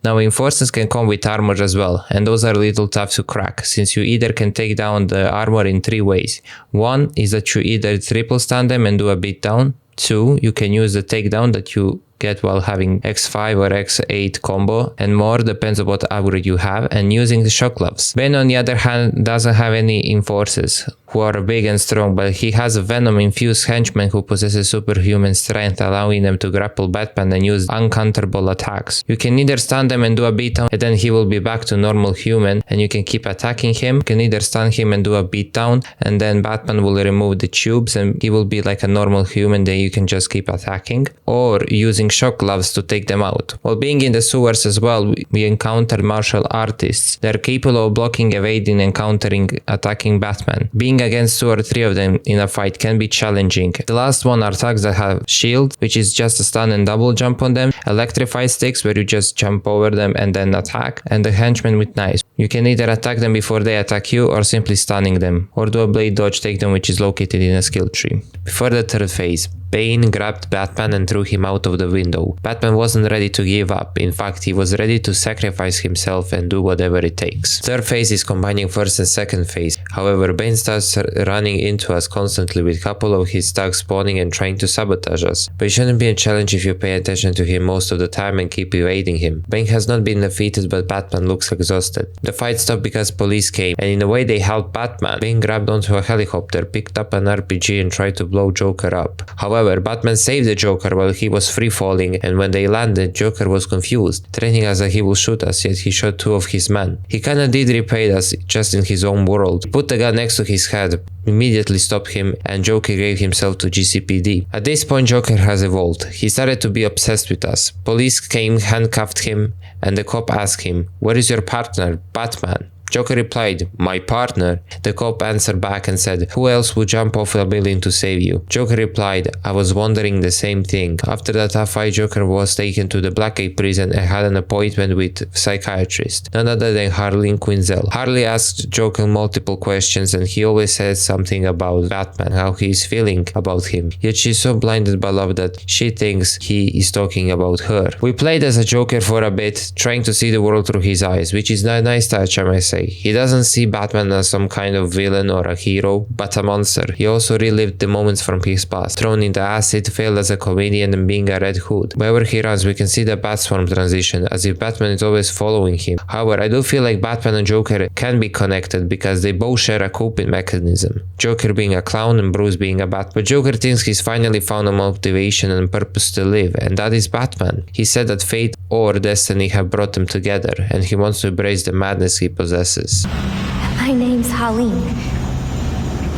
Now enforcers can come with armor as well, and those are a little tough to crack, since you either can take down the armor in three ways. One is that you either triple stun them and do a beatdown. Two, you can use the takedown that you get while having X5 or X8 combo, and more depends on what aggro you have, and using the shock gloves. Ben on the other hand doesn't have any enforcers who are big and strong, but he has a venom infused henchman who possesses superhuman strength, allowing them to grapple Batman and use uncounterable attacks. You can either stun them and do a beatdown, and then he will be back to normal human and you can keep attacking him. You can either stun him and do a beatdown, and then Batman will remove the tubes and he will be like a normal human, then you can just keep attacking, or using shock gloves to take them out. While being in the sewers as well, we encountered martial artists. They're capable of blocking, evading, and countering, attacking Batman. Being against 2 or 3 of them in a fight can be challenging. The last one are thugs that have shield, which is just a stun and double jump on them, electrified sticks where you just jump over them and then attack, and the henchmen with knives. You can either attack them before they attack you or simply stunning them, or do a blade dodge takedown, which is located in a skill tree. Before the third phase, Bane grabbed Batman and threw him out of the window. Batman wasn't ready to give up. In fact, he was ready to sacrifice himself and do whatever it takes. Third phase is combining first and second phase. However, Bane starts running into us constantly with a couple of his thugs spawning and trying to sabotage us. But it shouldn't be a challenge if you pay attention to him most of the time and keep evading him. Bane has not been defeated, but Batman looks exhausted. The fight stopped because police came, and in a way they helped Batman. Bane grabbed onto a helicopter, picked up an RPG and tried to blow Joker up. However, Batman saved the Joker while he was free falling, and when they landed, Joker was confused, threatening us that he will shoot us, yet he shot 2 of his men. He kinda did repay us, just in his own world. He put the gun next to his head, immediately stopped him, and Joker gave himself to GCPD. At this point, Joker has evolved. He started to be obsessed with us. Police came, handcuffed him, and the cop asked him, "Where is your partner, Batman?" Joker replied, "My partner." The cop answered back and said, "Who else would jump off a building to save you?" Joker replied, "I was wondering the same thing." After that tough fight, Joker was taken to the Blackgate prison and had an appointment with a psychiatrist, none other than Harley Quinzel. Harley asked Joker multiple questions, and he always said something about Batman, how he is feeling about him. Yet she's so blinded by love that she thinks he is talking about her. We played as a Joker for a bit, trying to see the world through his eyes, which is a nice touch, I must say. He doesn't see Batman as some kind of villain or a hero, but a monster. He also relived the moments from his past, thrown in the acid, failed as a comedian, and being a Red Hood. Wherever he runs, we can see the Batswarm transition, as if Batman is always following him. However, I do feel like Batman and Joker can be connected because they both share a coping mechanism. Joker being a clown and Bruce being a bat. But Joker thinks he's finally found a motivation and purpose to live, and that is Batman. He said that fate or destiny have brought them together, and he wants to embrace the madness he possesses. My name's Harleen.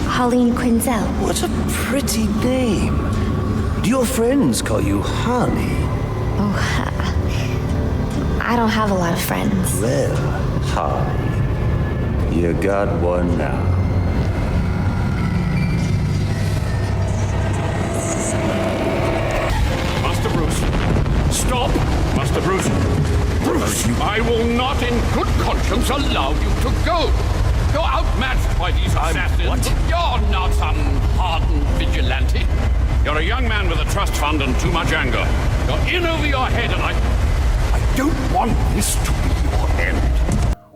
Harleen Quinzel. What a pretty name. Do your friends call you Harley? Oh, I don't have a lot of friends. Well, Harley, you got one now. Master Bruce, stop! Master Bruce! Bruce, I will not in good conscience allow you to go. You're outmatched by these assassins. What? You're not some hardened vigilante. You're a young man with a trust fund and too much anger. You're in over your head, and I don't want this to be your end.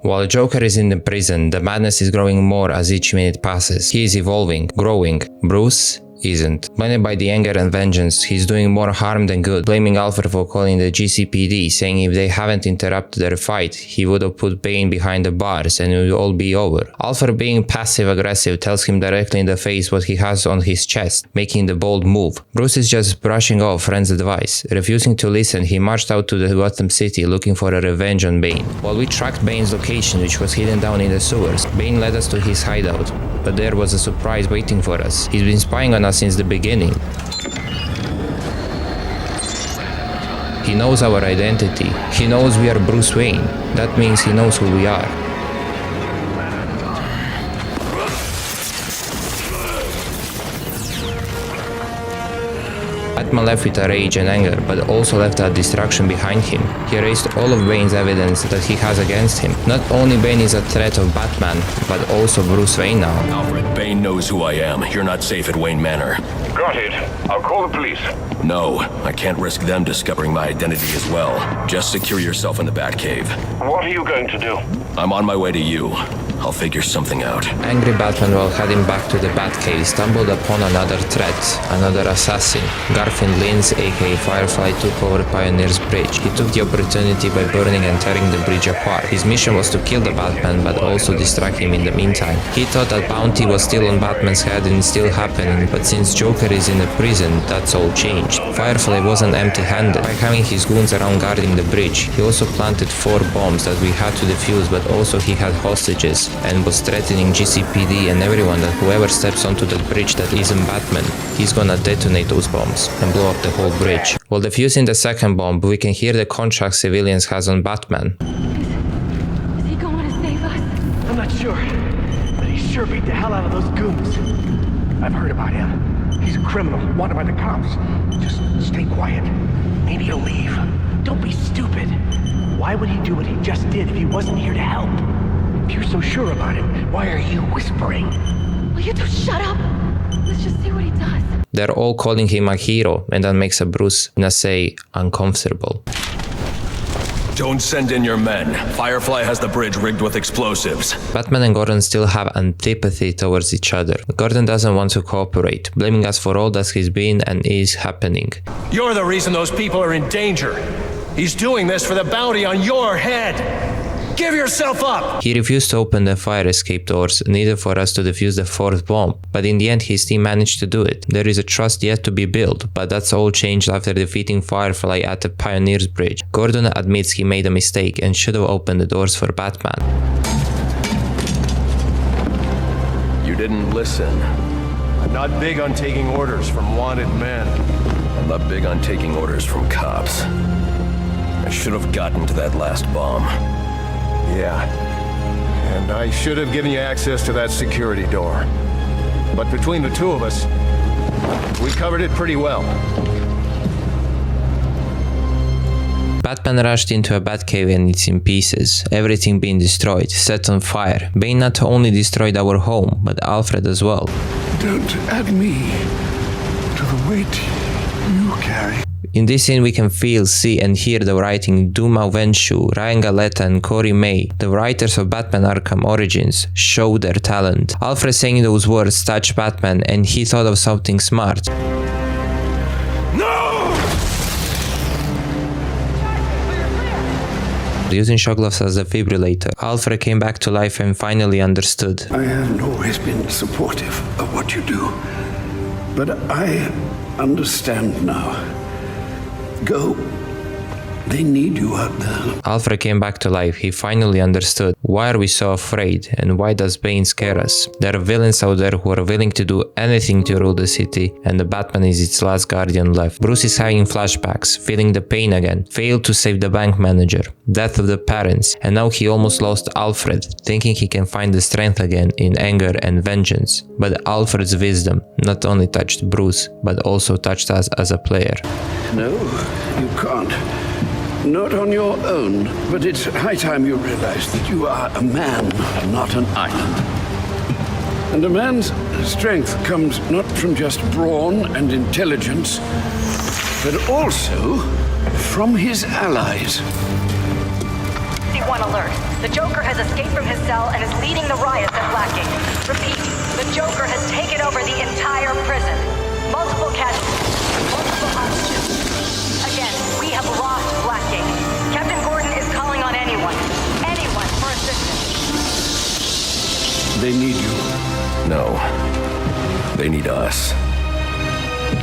While Joker is in the prison, the madness is growing more as each minute passes. He is evolving, growing. Bruce isn't. Blinded by the anger and vengeance, he's doing more harm than good, blaming Alfred for calling the GCPD, saying if they haven't interrupted their fight, he would have put Bane behind the bars and it would all be over. Alfred, being passive-aggressive, tells him directly in the face what he has on his chest, making the bold move. Bruce is just brushing off friend's advice. Refusing to listen, he marched out to the Gotham City looking for a revenge on Bane. While we tracked Bane's location, which was hidden down in the sewers, Bane led us to his hideout, but there was a surprise waiting for us. He's been spying on us since the beginning. He knows our identity. He knows we are Bruce Wayne. That means he knows who we are. Batman left with a rage and anger, but also left a distraction behind him. He erased all of Bane's evidence that he has against him. Not only Bane is a threat of Batman, but also Bruce Wayne now. Alfred, Bane knows who I am. You're not safe at Wayne Manor. Got it. I'll call the police. No, I can't risk them discovering my identity as well. Just secure yourself in the Batcave. What are you going to do? I'm on my way to you. I'll figure something out. Angry Batman, while heading back to the Batcave, stumbled upon another threat, another assassin. Garfield Lynch, aka Firefly, took over Pioneer's Bridge. He took the opportunity by burning and tearing the bridge apart. His mission was to kill the Batman, but also distract him in the meantime. He thought that bounty was still on Batman's head and still happening, but since Joker is in the prison, that's all changed. Firefly wasn't empty-handed. By having his goons around guarding the bridge, he also planted 4 bombs that we had to defuse, but also he had hostages and was threatening GCPD and everyone that whoever steps onto that bridge that isn't Batman, he's gonna detonate those bombs and blow up the whole bridge. While defusing the second bomb, we can hear the contract civilians has on Batman. Is he going to save us? I'm not sure, but he sure beat the hell out of those goons. I've heard about him. He's a criminal, wanted by the cops. Just stay quiet. Maybe he'll leave. Don't be stupid. Why would he do what he just did if he wasn't here to help? If you're so sure about him, why are you whispering? Will you two shut up? Let's just see what he does. They're all calling him a hero, and that makes a Bruce, say, uncomfortable. Don't send in your men. Firefly has the bridge rigged with explosives. Batman and Gordon still have antipathy towards each other. Gordon doesn't want to cooperate, blaming us for all that has been and is happening. You're the reason those people are in danger. He's doing this for the bounty on your head. Give yourself up! He refused to open the fire escape doors, neither for us to defuse the 4th bomb, but in the end his team managed to do it. There is a trust yet to be built, but that's all changed after defeating Firefly at the Pioneer's Bridge. Gordon admits he made a mistake and should have opened the doors for Batman. You didn't listen. I'm not big on taking orders from wanted men. I'm not big on taking orders from cops. I should have gotten to that last bomb. Yeah, and I should have given you access to that security door. But between the two of us, we covered it pretty well. Batman rushed into a Batcave and it's in pieces, everything being destroyed, set on fire. Bane not only destroyed our home, but Alfred as well. Don't add me to the weight you carry. In this scene we can feel, see and hear the writing Duma Wenshu, Ryan Galetta and Corey May, the writers of Batman Arkham Origins, show their talent. Alfred saying those words touched Batman and he thought of something smart. No! Using shock gloves as a defibrillator, Alfred came back to life and finally understood. I haven't always been supportive of what you do, but I understand now. Go. They need you out there. Alfred came back to life. He finally understood. Why are we so afraid? And why does Bane scare us? There are villains out there who are willing to do anything to rule the city, and the Batman is its last guardian left. Bruce is having flashbacks, feeling the pain again, failed to save the bank manager, death of the parents, and now he almost lost Alfred, thinking he can find the strength again in anger and vengeance. But Alfred's wisdom not only touched Bruce, but also touched us as a player. No, you can't. Not on your own, but it's high time you realize that you are a man, not an island. And a man's strength comes not from just brawn and intelligence, but also from his allies. The one alert. The Joker has escaped from his cell and is leading the riots at Blackgate. Repeat, the Joker has taken over the entire prison. Multiple casualties, multiple hostages. Again, we have lost Blackgate. Captain Gordon is calling on anyone for assistance. They need you. No. They need us.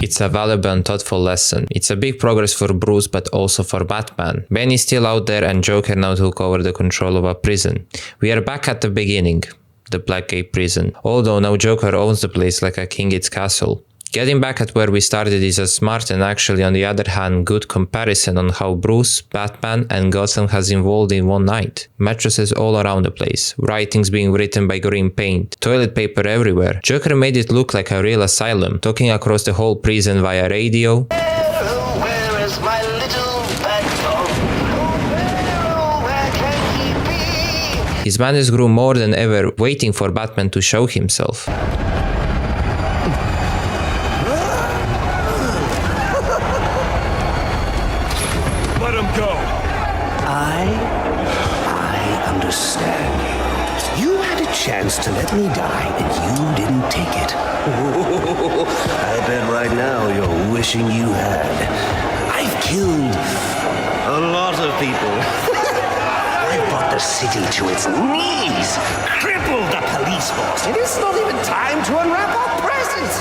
It's a valuable and thoughtful lesson. It's a big progress for Bruce, but also for Batman. Bane is still out there and Joker now took over the control of a prison. We are back at the beginning, the Blackgate prison. Although now Joker owns the place like a king its castle. Getting back at where we started is a smart and actually on the other hand good comparison on how Bruce, Batman and Gotham has evolved in one night. Mattresses all around the place, writings being written by green paint, toilet paper everywhere. Joker made it look like a real asylum, talking across the whole prison via radio. Where is my little bad dog? Where can he be? His madness grew more than ever, waiting for Batman to show himself. Understand you. You had a chance to let me die, and you didn't take it. I bet right now you're wishing you had. I've killed a lot of people. I brought the city to its knees, crippled the police force, and it's not even time to unwrap our presents.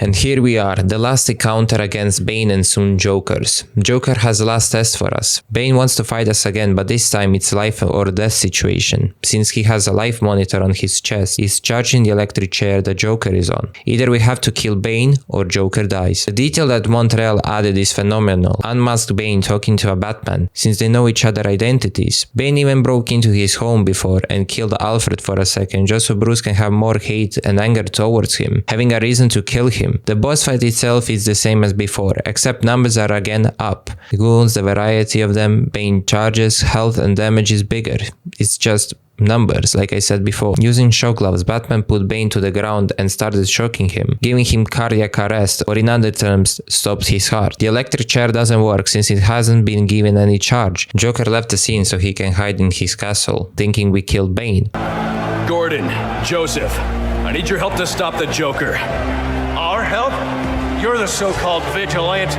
And here we are, the last encounter against Bane and soon Jokers. Joker has the last test for us. Bane wants to fight us again, but this time it's life or death situation. Since he has a life monitor on his chest, he's charging the electric chair the Joker is on. Either we have to kill Bane or Joker dies. The detail that Montreal added is phenomenal. Unmasked Bane talking to a Batman, since they know each other identities. Bane even broke into his home before and killed Alfred for a second just so Bruce can have more hate and anger towards him, having a reason to kill him. The boss fight itself is the same as before, except numbers are again up. Goons, the variety of them, Bane charges, health and damage is bigger. It's just numbers, like I said before. Using shock gloves, Batman put Bane to the ground and started shocking him, giving him cardiac arrest, or in other terms, stopped his heart. The electric chair doesn't work since it hasn't been given any charge. Joker left the scene so he can hide in his castle, thinking we killed Bane. Gordon, Joseph, I need your help to stop the Joker. Our help? You're the so-called vigilante.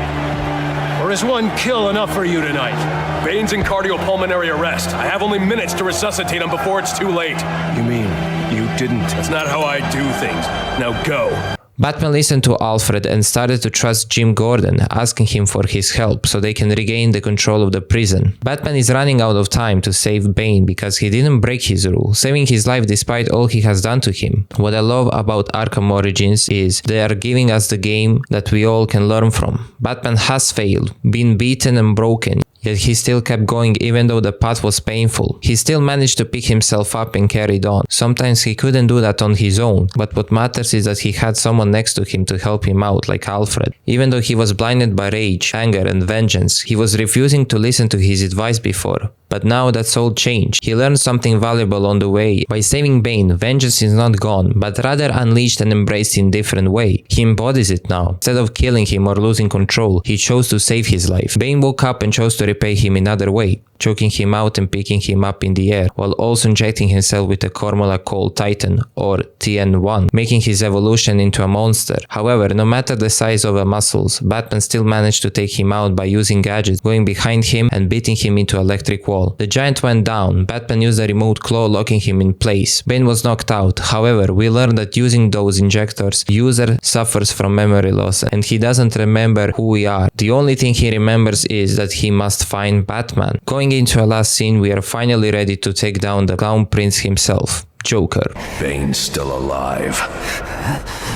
Or is one kill enough for you tonight? Bane's in cardiopulmonary arrest. I have only minutes to resuscitate him before it's too late. You mean you didn't? That's not how I do things. Now go. Batman listened to Alfred and started to trust Jim Gordon, asking him for his help so they can regain the control of the prison. Batman is running out of time to save Bane because he didn't break his rule, saving his life despite all he has done to him. What I love about Arkham Origins is they are giving us the game that we all can learn from. Batman has failed, been beaten and broken, yet he still kept going even though the path was painful. He still managed to pick himself up and carried on. Sometimes he couldn't do that on his own, but what matters is that he had someone next to him to help him out, like Alfred. Even though he was blinded by rage, anger and vengeance, he was refusing to listen to his advice before. But now that's all changed. He learned something valuable on the way. By saving Bane, vengeance is not gone, but rather unleashed and embraced in a different way. He embodies it now. Instead of killing him or losing control, he chose to save his life. Bane woke up and chose to repay him in another way, choking him out and picking him up in the air, while also injecting himself with a formula called Titan, or TN1, making his evolution into a monster. However, no matter the size of the muscles, Batman still managed to take him out by using gadgets, going behind him and beating him into an electric wall. The giant went down. Batman used a remote claw locking him in place. Bane was knocked out. However, we learned that using those injectors, user suffers from memory loss and he doesn't remember who we are. The only thing he remembers is that he must find Batman. Going into a last scene, we are finally ready to take down the Clown Prince himself, Joker. Bane's still alive.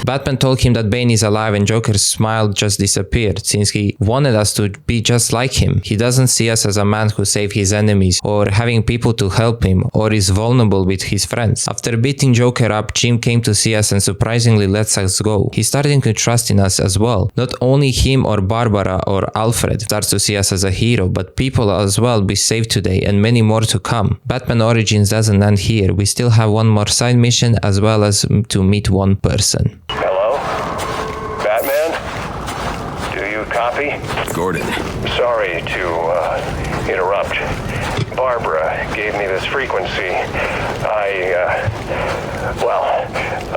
Batman told him that Bane is alive and Joker's smile just disappeared since he wanted us to be just like him. He doesn't see us as a man who saved his enemies or having people to help him or is vulnerable with his friends. After beating Joker up, Jim came to see us and surprisingly lets us go. He's starting to trust in us as well. Not only him or Barbara or Alfred starts to see us as a hero, but people as well be saved today and many more to come. Batman Origins doesn't end here. We still have one more side mission as well as to meet one person. Hello? Batman? Do you copy? Gordon. Sorry to interrupt. Barbara gave me this frequency.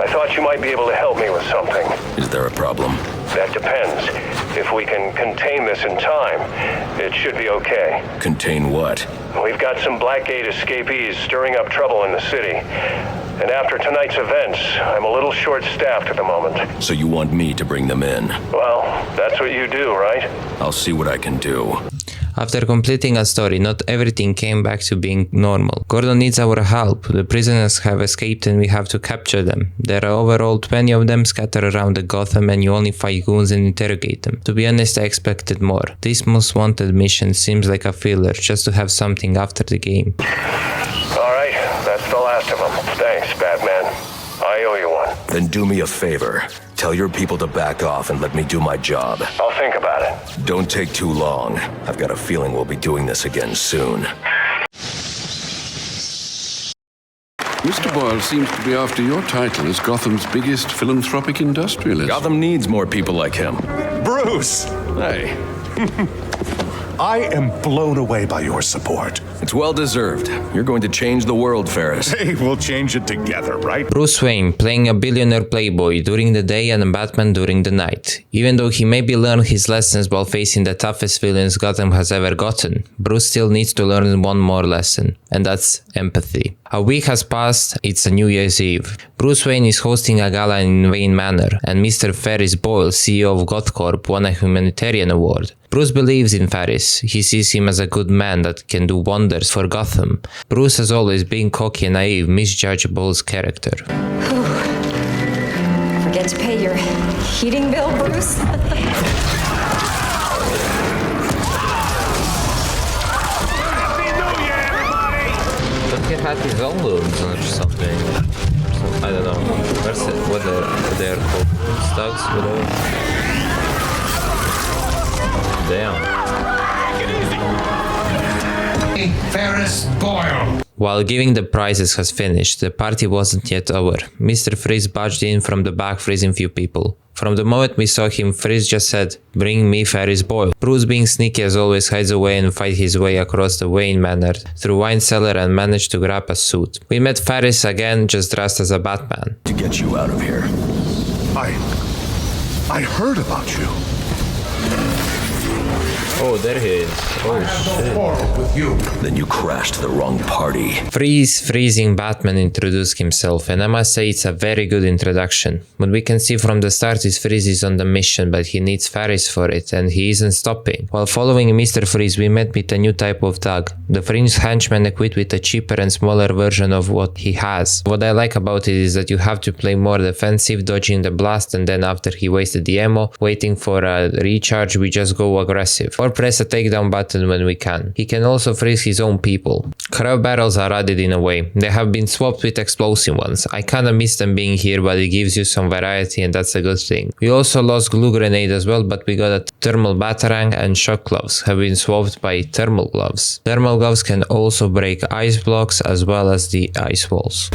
I thought you might be able to help me with something. Is there a problem? That depends. If we can contain this in time, it should be okay. Contain what? We've got some Blackgate escapees stirring up trouble in the city. And after tonight's events, I'm a little short-staffed at the moment. So you want me to bring them in? Well, that's what you do, right? I'll see what I can do. After completing a story, not everything came back to being normal. Gordon needs our help. The prisoners have escaped and we have to capture them. There are overall 20 of them scattered around the Gotham and you only fight goons and interrogate them. To be honest, I expected more. This most wanted mission seems like a filler, just to have something after the game. Alright, that's the last of them. Thanks, Batman. I owe you one. Then do me a favor. Tell your people to back off and let me do my job. I'll think about it. Don't take too long. I've got a feeling we'll be doing this again soon. Mr. Boyle seems to be after your title as Gotham's biggest philanthropic industrialist. Gotham needs more people like him. Bruce! Hey. I am blown away by your support. It's well deserved. You're going to change the world, Ferris. Hey, we'll change it together, right? Bruce Wayne playing a billionaire playboy during the day and Batman during the night. Even though he maybe learned his lessons while facing the toughest villains Gotham has ever gotten, Bruce still needs to learn one more lesson, and that's empathy. A week has passed, it's a New Year's Eve. Bruce Wayne is hosting a gala in Wayne Manor, and Mr. Ferris Boyle, CEO of GothCorp, won a humanitarian award. Bruce believes in Ferris. He sees him as a good man that can do wonders for Gotham. Bruce has always been cocky and naive, misjudged Boyle's character. Forget to pay your heating bill, Bruce? He had his own rooms or something. So, I don't know. What they're called? Stugs, whatever. Damn. Ferris Boyle. While giving the prizes has finished, the party wasn't yet over. Mr. Freeze barged in from the back, freezing few people. From the moment we saw him, Freeze just said, "Bring me Ferris Boyle." Bruce, being sneaky as always, hides away and fights his way across the Wayne Manor through wine cellar and managed to grab a suit. We met Ferris again, just dressed as a Batman. To get you out of here. I heard about you. Oh, there he is. Oh, shit. Then you crashed the wrong party. Freezing Batman introduced himself, and I must say it's a very good introduction. What we can see from the start is Freeze is on the mission, but he needs Ferris for it, and he isn't stopping. While following Mr. Freeze, we met with a new type of thug. The Fringe henchman equipped with a cheaper and smaller version of what he has. What I like about it is that you have to play more defensive, dodging the blast, and then after he wasted the ammo, waiting for a recharge, we just go aggressive. Or press a takedown button when we can. He can also freeze his own people. Crab barrels are added in a way. They have been swapped with explosive ones. I kinda miss them being here, but it gives you some variety and that's a good thing. We also lost glue grenade as well, but we got a thermal batarang, and shock gloves have been swapped by thermal gloves. Thermal gloves can also break ice blocks as well as the ice walls.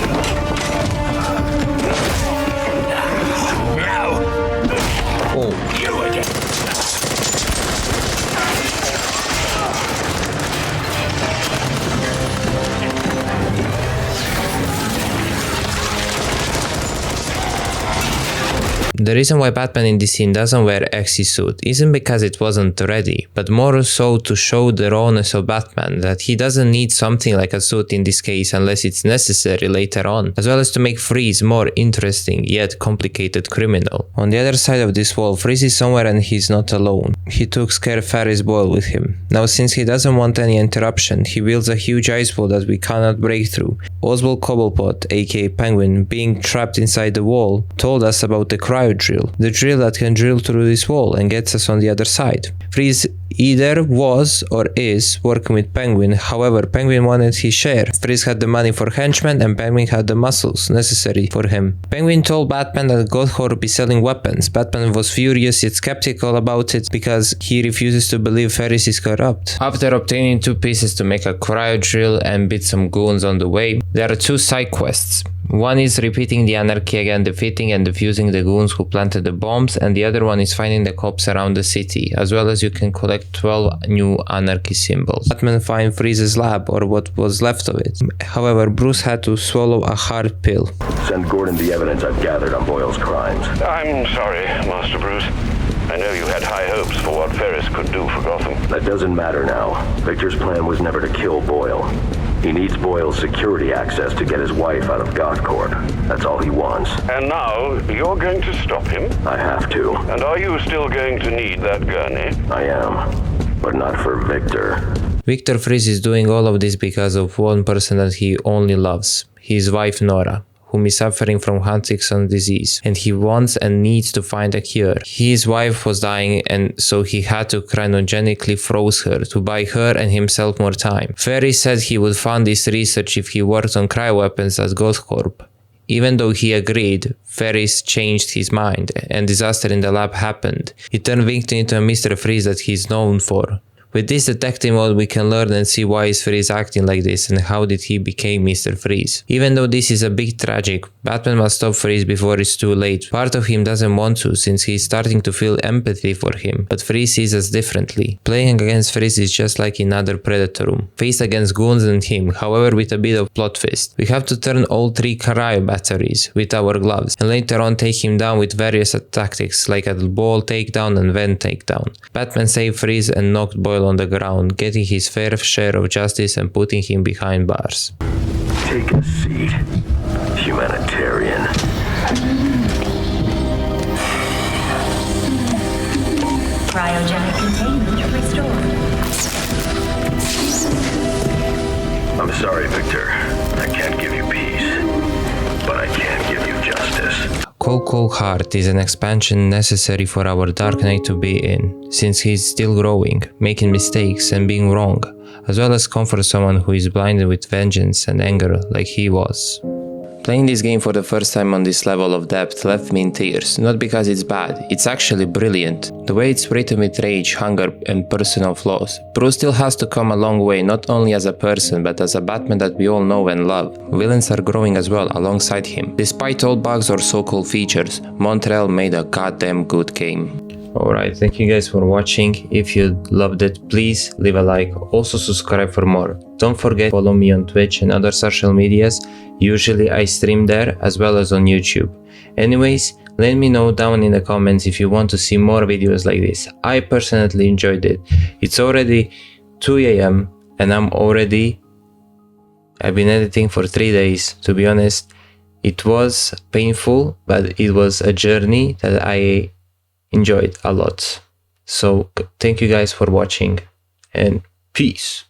The reason why Batman in this scene doesn't wear X's suit isn't because it wasn't ready, but more so to show the rawness of Batman, that he doesn't need something like a suit in this case unless it's necessary later on, as well as to make Freeze more interesting yet complicated criminal. On the other side of this wall, Freeze is somewhere and he's not alone. He took scared Ferris Boyle with him. Now since he doesn't want any interruption, he builds a huge ice wall that we cannot break through. Oswald Cobblepot, aka Penguin, being trapped inside the wall, told us about the cryo drill, the drill that can drill through this wall and gets us on the other side. Freeze either was or is working with Penguin, however Penguin wanted his share. Freeze had the money for henchmen and Penguin had the muscles necessary for him. Penguin told Batman that GothCorp is selling weapons. Batman was furious yet skeptical about it because because he refuses to believe Ferris is corrupt. After obtaining 2 pieces to make a cryo drill and beat some goons on the way, there are 2 side quests. One is repeating the anarchy again, defeating and defusing the goons who planted the bombs, and the other one is finding the cops around the city, as well as you can collect 12 new anarchy symbols. Batman finds Freeze's lab, or what was left of it. However, Bruce had to swallow a hard pill. Send Gordon the evidence I've gathered on Boyle's crimes. I'm sorry, Master Bruce. I know you had high hopes for what Ferris could do for Gotham. That doesn't matter now. Victor's plan was never to kill Boyle. He needs Boyle's security access to get his wife out of GothCorp. That's all he wants. And now, you're going to stop him? I have to. And are you still going to need that gurney? I am. But not for Victor. Victor Freeze is doing all of this because of one person that he only loves, his wife Nora, whom is suffering from Huntington's disease, and he wants and needs to find a cure. His wife was dying, and so he had to cryogenically froze her to buy her and himself more time. Ferris said he would fund this research if he worked on cryoweapons at GothCorp. Even though he agreed, Ferris changed his mind, and disaster in the lab happened. He turned Victor into a Mr. Freeze that he's known for. With this detective mode, we can learn and see why is Freeze acting like this and how did he become Mr. Freeze. Even though this is a bit tragic, Batman must stop Freeze before it's too late. Part of him doesn't want to, since he's starting to feel empathy for him, but Freeze sees us differently. Playing against Freeze is just like in other Predator room, faced against goons and him, however with a bit of plot twist. We have to turn all 3 cryo batteries with our gloves, and later on take him down with various tactics like a ball takedown and vent takedown. Batman saved Freeze and knocked Boyle on the ground, getting his fair share of justice and putting him behind bars. Take a seat, humanitarian. Cryogenic containment restored. I'm sorry, Victor. I can't give you peace, but I can give you justice. Cold Heart is an expansion necessary for our Dark Knight to be in, since he's still growing, making mistakes and being wrong, as well as comfort someone who is blinded with vengeance and anger like he was. Playing this game for the first time on this level of depth left me in tears, not because it's bad, it's actually brilliant. The way it's written with rage, hunger and personal flaws. Bruce still has to come a long way, not only as a person, but as a Batman that we all know and love. Villains are growing as well alongside him. Despite all bugs or so-called features, Montreal made a goddamn good game. Alright, thank you guys for watching. If you loved it, please leave a like, also subscribe for more. Don't forget to follow me on Twitch and other social medias. Usually I stream there as well as on YouTube. Anyways, let me know down in the comments if you want to see more videos like this. I personally enjoyed it. It's already 2 AM and I've been editing for 3 days. To be honest, it was painful, but it was a journey that I enjoyed a lot. So thank you guys for watching and peace.